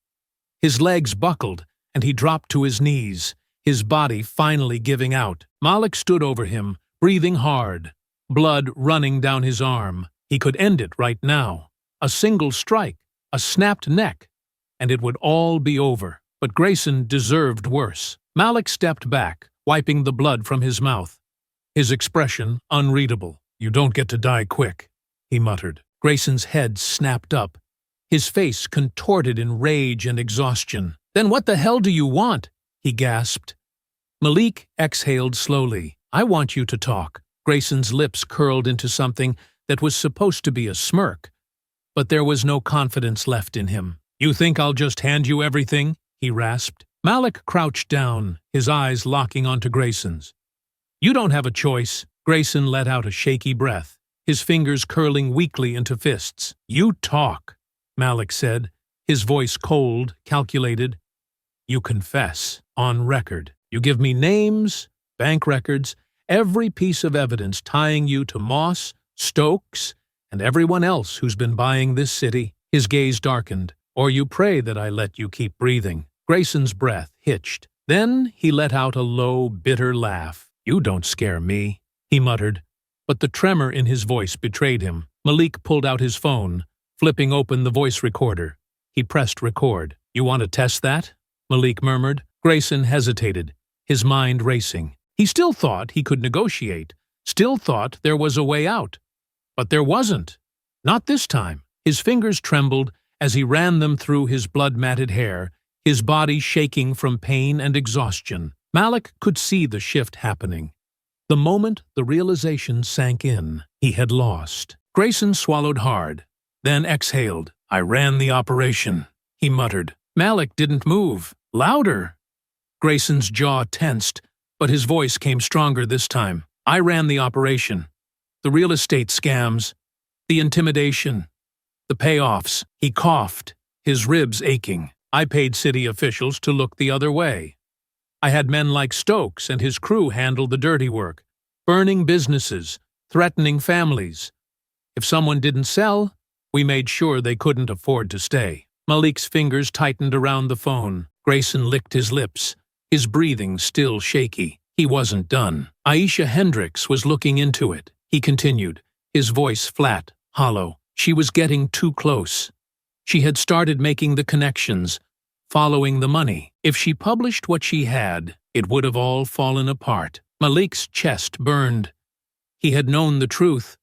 A: His legs buckled, and he dropped to his knees, his body finally giving out. Malik stood over him, breathing hard, blood running down his arm. He could end it right now. A single strike, a snapped neck, and it would all be over. But Grayson deserved worse. Malik stepped back, wiping the blood from his mouth, his expression unreadable. "You don't get to die quick," he muttered. Grayson's head snapped up, his face contorted in rage and exhaustion. "Then what the hell do you want?" he gasped. Malik exhaled slowly. "I want you to talk." Grayson's lips curled into something that was supposed to be a smirk, but there was no confidence left in him. "You think I'll just hand you everything?" he rasped. Malik crouched down, his eyes locking onto Grayson's. "You don't have a choice." Grayson let out a shaky breath, his fingers curling weakly into fists. "You talk," Malik said, his voice cold, calculated. "You confess, on record. You give me names, bank records, every piece of evidence tying you to Moss, Stokes, and everyone else who's been buying this city." His gaze darkened. "Or you pray that I let you keep breathing." Grayson's breath hitched. Then he let out a low, bitter laugh. "You don't scare me," he muttered, but the tremor in his voice betrayed him. Malik pulled out his phone, flipping open the voice recorder. He pressed record. "You want to test that?" Malik murmured. Grayson hesitated, his mind racing. He still thought he could negotiate, still thought there was a way out. But there wasn't. Not this time. His fingers trembled as he ran them through his blood-matted hair, his body shaking from pain and exhaustion. Malik could see the shift happening. The moment the realization sank in, he had lost. Grayson swallowed hard, then exhaled. "I ran the operation," he muttered. Malik didn't move. "Louder!" Grayson's jaw tensed, but his voice came stronger this time. "I ran the operation. The real estate scams, the intimidation, the payoffs." He coughed, his ribs aching. "I paid city officials to look the other way. I had men like Stokes and his crew handle the dirty work, burning businesses, threatening families. If someone didn't sell, we made sure they couldn't afford to stay." Malik's fingers tightened around the phone. Grayson licked his lips, his breathing still shaky. He wasn't done. Aisha Hendricks was looking into it. He continued, his voice flat, hollow. She was getting too close. She had started making the connections, following the money. If she published what she had, it would have all fallen apart. Malik's chest burned. He had known the truth,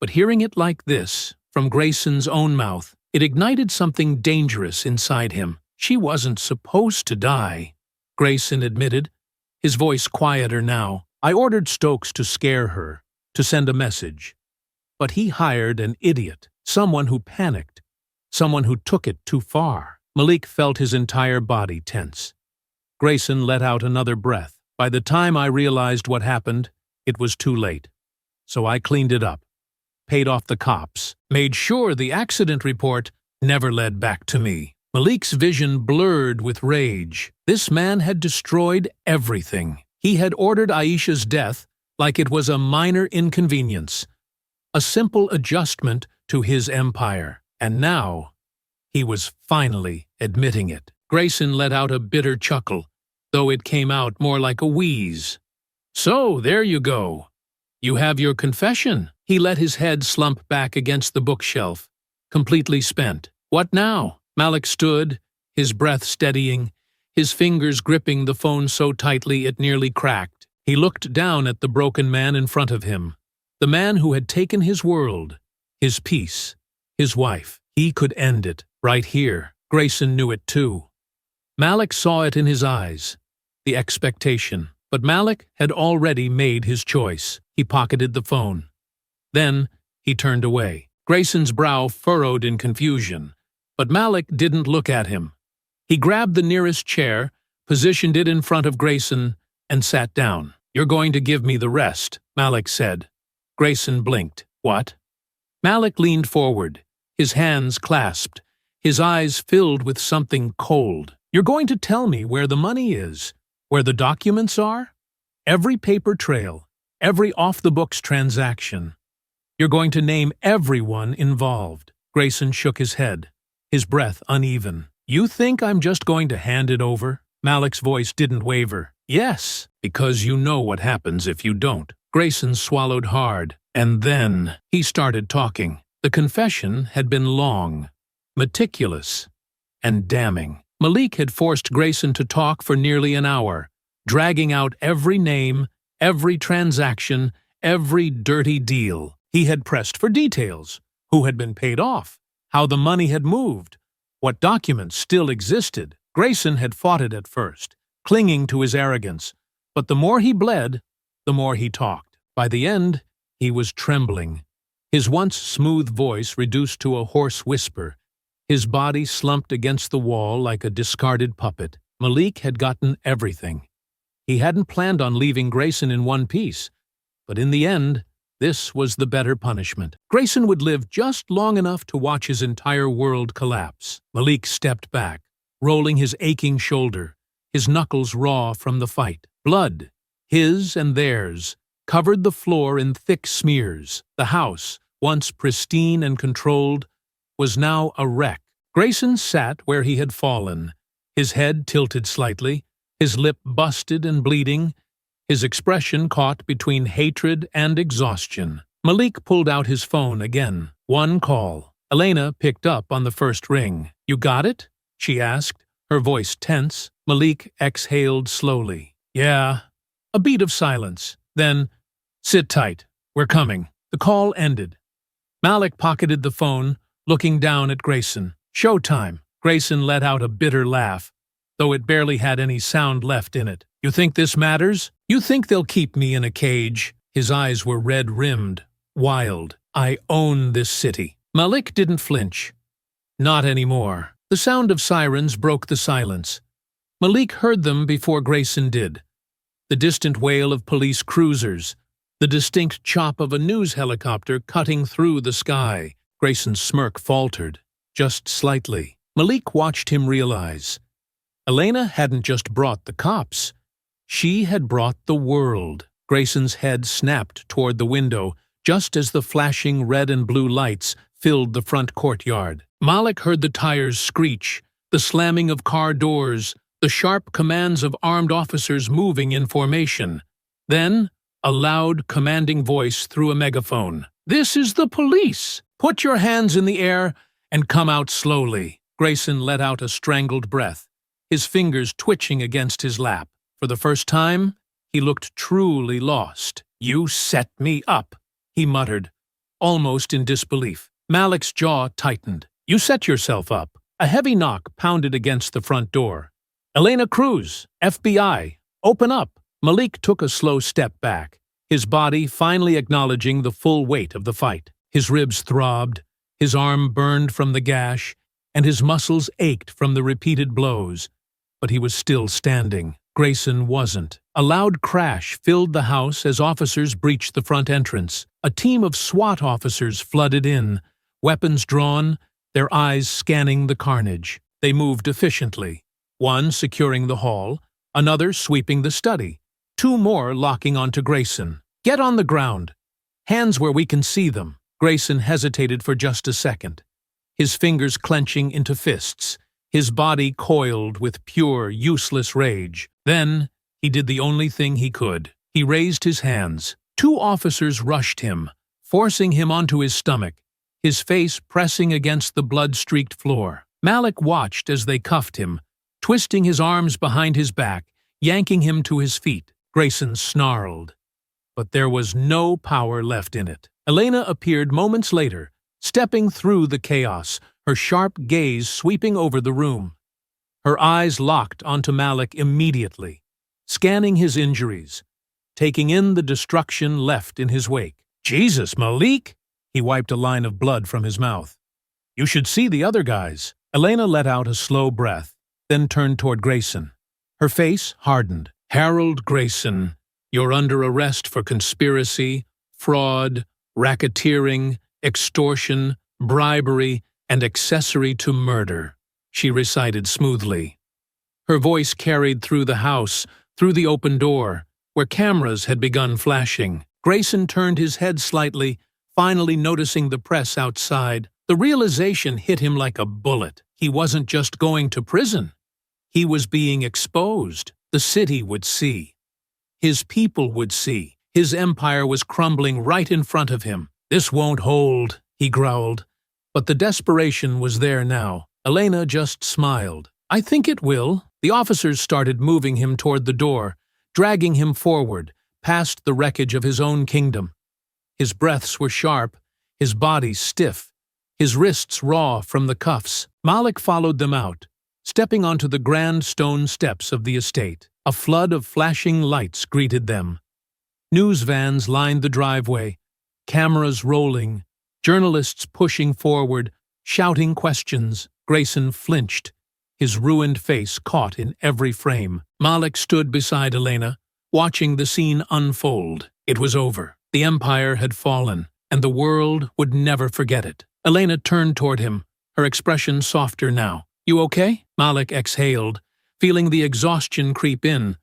A: but hearing it like this, from Grayson's own mouth, it ignited something dangerous inside him. She wasn't supposed to die, Grayson admitted, his voice quieter now. "I ordered Stokes to scare her, to send a message. But he hired an idiot, someone who panicked, someone who took it too far." Malik felt his entire body tense. Grayson let out another breath. By the time I realized what happened, it was too late. So I cleaned it up, paid off the cops, made sure the accident report never led back to me. Malik's vision blurred with rage. This man had destroyed everything. He had ordered Aisha's death like it was a minor inconvenience, a simple adjustment to his empire. And now, he was finally admitting it. Grayson let out a bitter chuckle, though it came out more like a wheeze. So, there you go. You have your confession. He let his head slump back against the bookshelf, completely spent. What now? Malik stood, his breath steadying, his fingers gripping the phone so tightly it nearly cracked. He looked down at the broken man in front of him, the man who had taken his world, his peace, his wife. He could end it, right here. Grayson knew it too. Malik saw it in his eyes, the expectation. But Malik had already made his choice. He pocketed the phone. Then he turned away. Grayson's brow furrowed in confusion, but Malik didn't look at him. He grabbed the nearest chair, positioned it in front of Grayson, and sat down. "You're going to give me the rest," Malik said. Grayson blinked. "What?" Malik leaned forward, his hands clasped, his eyes filled with something cold. "You're going to tell me where the money is, where the documents are? Every paper trail, every off-the-books transaction. You're going to name everyone involved." Grayson shook his head, his breath uneven. "You think I'm just going to hand it over?" Malik's voice didn't waver. "Yes, because you know what happens if you don't." Grayson swallowed hard, and then he started talking. The confession had been long, meticulous, and damning. Malik had forced Grayson to talk for nearly an hour, dragging out every name, every transaction, every dirty deal. He had pressed for details: who had been paid off, how the money had moved, what documents still existed. Grayson had fought it at first, clinging to his arrogance, but the more he bled, the more he talked. By the end, he was trembling, his once smooth voice reduced to a hoarse whisper, his body slumped against the wall like a discarded puppet. Malik had gotten everything. He hadn't planned on leaving Grayson in one piece, but in the end, this was the better punishment. Grayson would live just long enough to watch his entire world collapse. Malik stepped back, rolling his aching shoulder, his knuckles raw from the fight. Blood, his and theirs, covered the floor in thick smears. The house, once pristine and controlled, was now a wreck. Grayson sat where he had fallen, his head tilted slightly, his lip busted and bleeding, his expression caught between hatred and exhaustion. Malik pulled out his phone again. One call. Elena picked up on the first ring. "You got it?" she asked, her voice tense. Malik exhaled slowly. "Yeah." A beat of silence. Then, "Sit tight. We're coming." The call ended. Malik pocketed the phone, looking down at Grayson. "Showtime." Grayson let out a bitter laugh, though it barely had any sound left in it. "You think this matters? You think they'll keep me in a cage?" His eyes were red-rimmed, wild. "I own this city." Malik didn't flinch. Not anymore. The sound of sirens broke the silence. Malik heard them before Grayson did. The distant wail of police cruisers, the distinct chop of a news helicopter cutting through the sky. Grayson's smirk faltered, just slightly. Malik watched him realize. Elena hadn't just brought the cops. She had brought the world. Grayson's head snapped toward the window, just as the flashing red and blue lights filled the front courtyard. Malik heard the tires screech, the slamming of car doors, the sharp commands of armed officers moving in formation. Then, a loud, commanding voice through a megaphone. "This is the police! Put your hands in the air and come out slowly." Grayson let out a strangled breath, his fingers twitching against his lap. For the first time, he looked truly lost. "You set me up," he muttered, almost in disbelief. Malik's jaw tightened. "You set yourself up." A heavy knock pounded against the front door. "Elena Cruz, FBI, open up." Malik took a slow step back, his body finally acknowledging the full weight of the fight. His ribs throbbed, his arm burned from the gash, and his muscles ached from the repeated blows, but he was still standing. Grayson wasn't. A loud crash filled the house as officers breached the front entrance. A team of SWAT officers flooded in, weapons drawn, their eyes scanning the carnage. They moved efficiently, one securing the hall, another sweeping the study, two more locking onto Grayson. "Get on the ground. Hands where we can see them." Grayson hesitated for just a second, his fingers clenching into fists, his body coiled with pure, useless rage. Then, he did the only thing he could. He raised his hands. Two officers rushed him, forcing him onto his stomach, his face pressing against the blood-streaked floor. Malik watched as they cuffed him, twisting his arms behind his back, yanking him to his feet. Grayson snarled, but there was no power left in it. Elena appeared moments later, stepping through the chaos, her sharp gaze sweeping over the room. Her eyes locked onto Malik immediately, scanning his injuries, taking in the destruction left in his wake. "Jesus, Malik!" He wiped a line of blood from his mouth. "You should see the other guys." Elena let out a slow breath, then turned toward Grayson. Her face hardened. "Harold Grayson, you're under arrest for conspiracy, fraud, racketeering, extortion, bribery, and accessory to murder," she recited smoothly. Her voice carried through the house, through the open door, where cameras had begun flashing. Grayson turned his head slightly, finally noticing the press outside. The realization hit him like a bullet. He wasn't just going to prison. He was being exposed. The city would see. His people would see. His empire was crumbling right in front of him. "This won't hold," he growled. But the desperation was there now. Elena just smiled. "I think it will." The officers started moving him toward the door, dragging him forward, past the wreckage of his own kingdom. His breaths were sharp, his body stiff, his wrists raw from the cuffs. Malik followed them out, stepping onto the grand stone steps of the estate. A flood of flashing lights greeted them. News vans lined the driveway, cameras rolling, journalists pushing forward, shouting questions. Grayson flinched, his ruined face caught in every frame. Malik stood beside Elena, watching the scene unfold. It was over. The empire had fallen, and the world would never forget it. Elena turned toward him, her expression softer now. "You okay?" Malik exhaled, feeling the exhaustion creep in,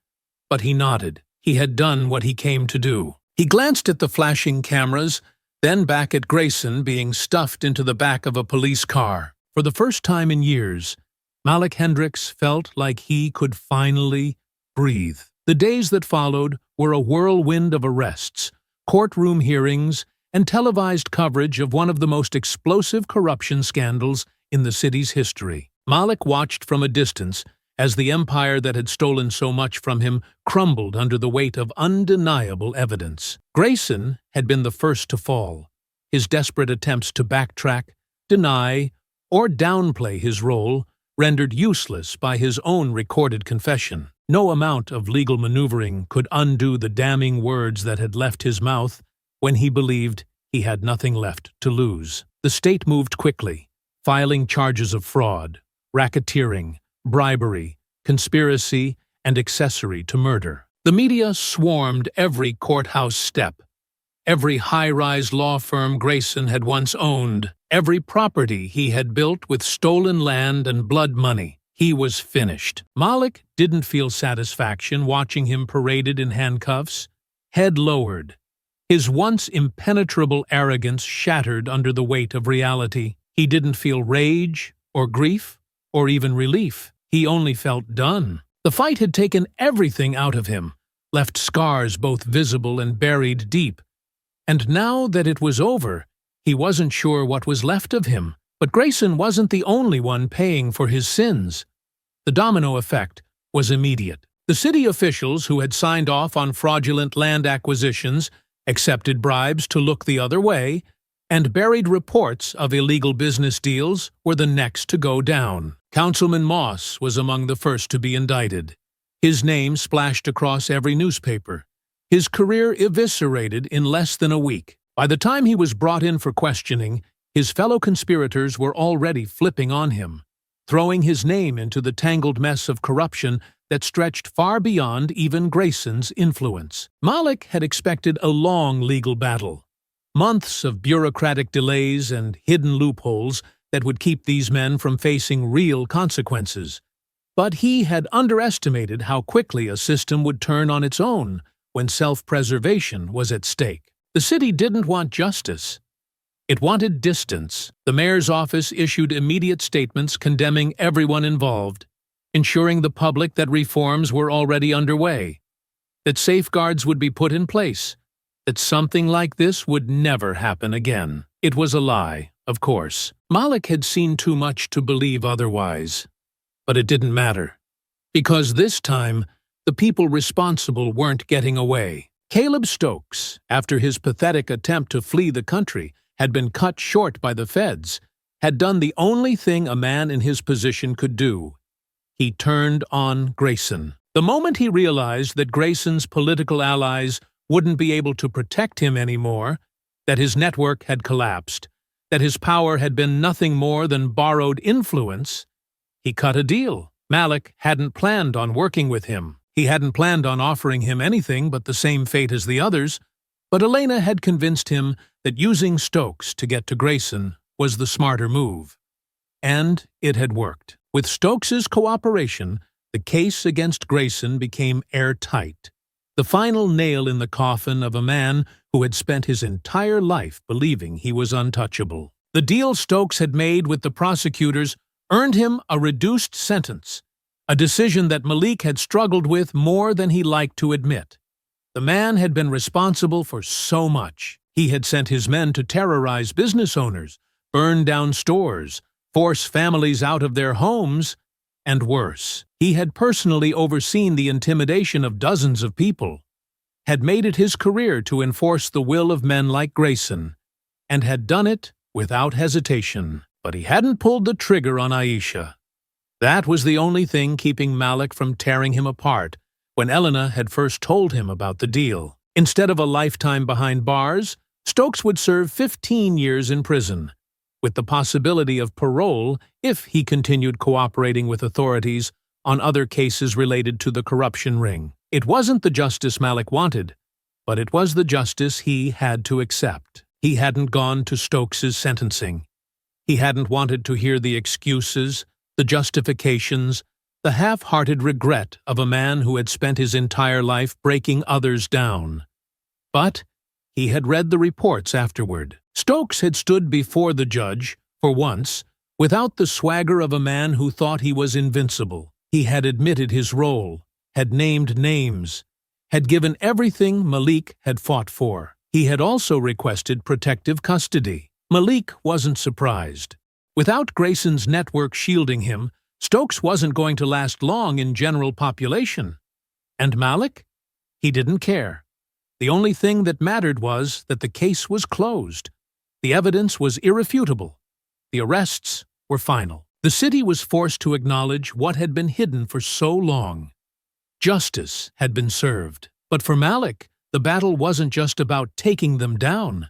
A: but he nodded. He had done what he came to do. He glanced at the flashing cameras, then back at Grayson being stuffed into the back of a police car. For the first time in years, Malik Hendricks felt like he could finally breathe. The days that followed were a whirlwind of arrests, courtroom hearings, and televised coverage of one of the most explosive corruption scandals in the city's history. Malik watched from a distance as the empire that had stolen so much from him crumbled under the weight of undeniable evidence. Grayson had been the first to fall, his desperate attempts to backtrack, deny, or downplay his role rendered useless by his own recorded confession. No amount of legal maneuvering could undo the damning words that had left his mouth when he believed he had nothing left to lose. The state moved quickly, filing charges of fraud, racketeering, bribery, conspiracy, and accessory to murder. The media swarmed every courthouse step, every high-rise law firm Grayson had once owned, every property he had built with stolen land and blood money. He was finished. Malik didn't feel satisfaction watching him paraded in handcuffs, head lowered, his once impenetrable arrogance shattered under the weight of reality. He didn't feel rage or grief or even relief. He only felt done. The fight had taken everything out of him, left scars both visible and buried deep. And now that it was over, he wasn't sure what was left of him. But Grayson wasn't the only one paying for his sins. The domino effect was immediate. The city officials who had signed off on fraudulent land acquisitions, accepted bribes to look the other way, and buried reports of illegal business deals were the next to go down. Councilman Moss was among the first to be indicted. His name splashed across every newspaper, his career eviscerated in less than a week. By the time he was brought in for questioning, his fellow conspirators were already flipping on him, throwing his name into the tangled mess of corruption that stretched far beyond even Grayson's influence. Malik had expected a long legal battle, months of bureaucratic delays and hidden loopholes that would keep these men from facing real consequences. But he had underestimated how quickly a system would turn on its own when self-preservation was at stake. The city didn't want justice. It wanted distance. The mayor's office issued immediate statements condemning everyone involved, ensuring the public that reforms were already underway, that safeguards would be put in place, that something like this would never happen again. It was a lie, of course. Malik had seen too much to believe otherwise. But it didn't matter, because this time, the people responsible weren't getting away. Caleb Stokes, after his pathetic attempt to flee the country had been cut short by the feds, had done the only thing a man in his position could do. He turned on Grayson. The moment he realized that Grayson's political allies wouldn't be able to protect him anymore, that his network had collapsed, that his power had been nothing more than borrowed influence, he cut a deal. Malik hadn't planned on working with him. He hadn't planned on offering him anything but the same fate as the others, but Elena had convinced him that using Stokes to get to Grayson was the smarter move. And it had worked. With Stokes's cooperation, the case against Grayson became airtight, the final nail in the coffin of a man who had spent his entire life believing he was untouchable. The deal Stokes had made with the prosecutors earned him a reduced sentence, a decision that Malik had struggled with more than he liked to admit. The man had been responsible for so much. He had sent his men to terrorize business owners, burn down stores, force families out of their homes, and worse. He had personally overseen the intimidation of dozens of people, had made it his career to enforce the will of men like Grayson, and had done it without hesitation. But he hadn't pulled the trigger on Aisha. That was the only thing keeping Malik from tearing him apart when Elena had first told him about the deal. Instead of a lifetime behind bars, Stokes would serve 15 years in prison, with the possibility of parole if he continued cooperating with authorities on other cases related to the corruption ring. It wasn't the justice Malik wanted, but it was the justice he had to accept. He hadn't gone to Stokes's sentencing. He hadn't wanted to hear the excuses, the justifications, the half-hearted regret of a man who had spent his entire life breaking others down. But he had read the reports afterward. Stokes had stood before the judge, for once, without the swagger of a man who thought he was invincible. He had admitted his role, had named names, had given everything Malik had fought for. He had also requested protective custody. Malik wasn't surprised. Without Grayson's network shielding him, Stokes wasn't going to last long in general population. And Malik? He didn't care. The only thing that mattered was that the case was closed. The evidence was irrefutable. The arrests were final. The city was forced to acknowledge what had been hidden for so long. Justice had been served. But for Malik, the battle wasn't just about taking them down.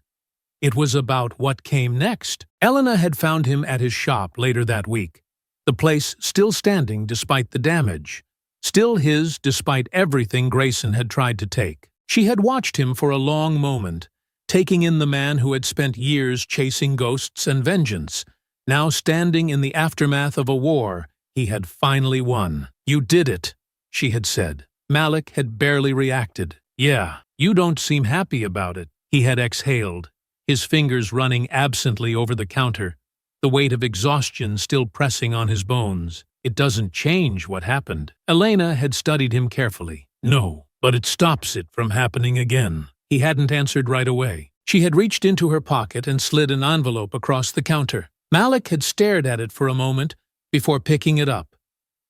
A: It was about what came next. Elena had found him at his shop later that week, the place still standing despite the damage, still his despite everything Grayson had tried to take. She had watched him for a long moment, taking in the man who had spent years chasing ghosts and vengeance, now standing in the aftermath of a war he had finally won. "You did it," she had said. Malik had barely reacted. "Yeah, you don't seem happy about it," he had exhaled, his fingers running absently over the counter, the weight of exhaustion still pressing on his bones. "It doesn't change what happened." Elena had studied him carefully. "No, but it stops it from happening again." He hadn't answered right away. She had reached into her pocket and slid an envelope across the counter. Malik had stared at it for a moment before picking it up,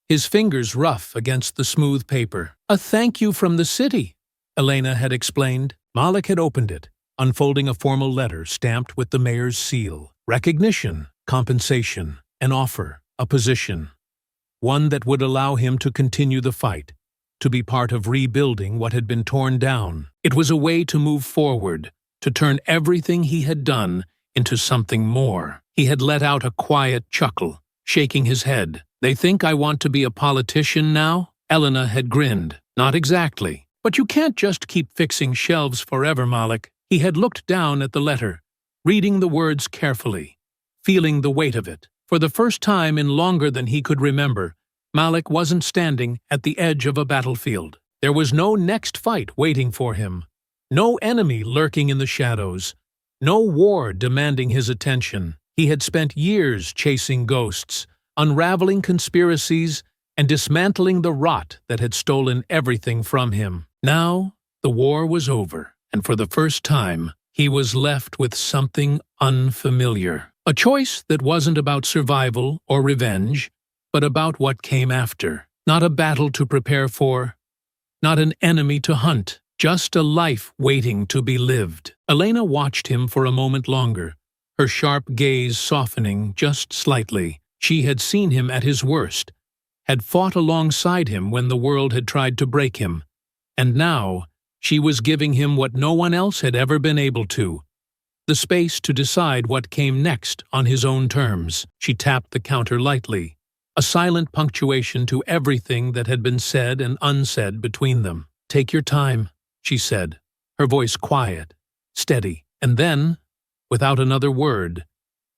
A: his fingers rough against the smooth paper. "A thank you from the city," Elena had explained. Malik had opened it, unfolding a formal letter stamped with the mayor's seal. Recognition, compensation, an offer, a position. One that would allow him to continue the fight, to be part of rebuilding what had been torn down. It was a way to move forward, to turn everything he had done into something more. He had let out a quiet chuckle, shaking his head. "They think I want to be a politician now?" Elena had grinned. Not exactly. But you can't just keep fixing shelves forever, Malik. He had looked down at the letter, reading the words carefully, feeling the weight of it. For the first time in longer than he could remember, Malik wasn't standing at the edge of a battlefield. There was no next fight waiting for him, no enemy lurking in the shadows, no war demanding his attention. He had spent years chasing ghosts, unraveling conspiracies, and dismantling the rot that had stolen everything from him. Now, the war was over, and for the first time, he was left with something unfamiliar. A choice that wasn't about survival or revenge, but about what came after. Not a battle to prepare for, not an enemy to hunt, just a life waiting to be lived. Elena watched him for a moment longer, her sharp gaze softening just slightly. She had seen him at his worst, had fought alongside him when the world had tried to break him, and now she was giving him what no one else had ever been able to, the space to decide what came next on his own terms. She tapped the counter lightly, a silent punctuation to everything that had been said and unsaid between them. "Take your time," she said, her voice quiet, steady, and then, without another word,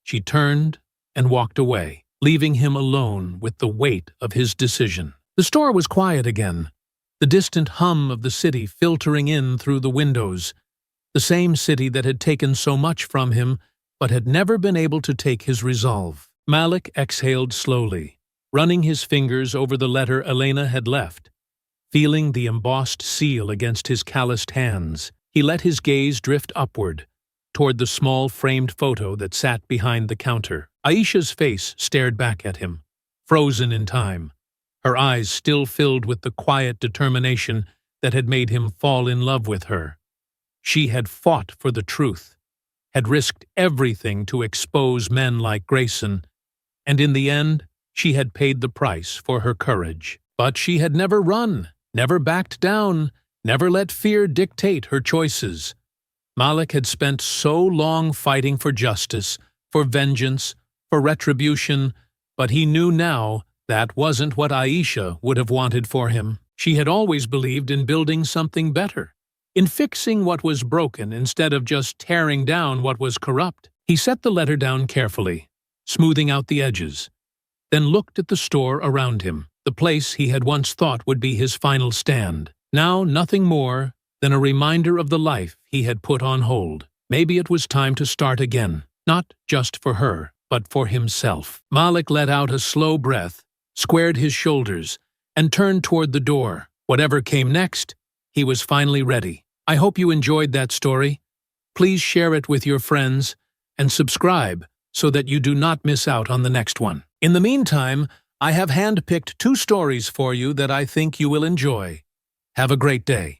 A: she turned and walked away, leaving him alone with the weight of his decision. The store was quiet again, the distant hum of the city filtering in through the windows, the same city that had taken so much from him but had never been able to take his resolve. Malik exhaled slowly, running his fingers over the letter Elena had left, feeling the embossed seal against his calloused hands. He let his gaze drift upward, toward the small framed photo that sat behind the counter. Aisha's face stared back at him, frozen in time, her eyes still filled with the quiet determination that had made him fall in love with her. She had fought for the truth, had risked everything to expose men like Grayson, and in the end, she had paid the price for her courage. But she had never run, never backed down, never let fear dictate her choices. Malik had spent so long fighting for justice, for vengeance, for retribution, but he knew now that wasn't what Aisha would have wanted for him. She had always believed in building something better, in fixing what was broken instead of just tearing down what was corrupt. He set the letter down carefully, smoothing out the edges, then looked at the store around him, the place he had once thought would be his final stand. Now nothing more than a reminder of the life he had put on hold. Maybe it was time to start again, not just for her, but for himself. Malik let out a slow breath, squared his shoulders, and turned toward the door. Whatever came next, he was finally ready. I hope you enjoyed that story. Please share it with your friends and subscribe so that you do not miss out on the next one. In the meantime, I have handpicked 2 stories for you that I think you will enjoy. Have a great day.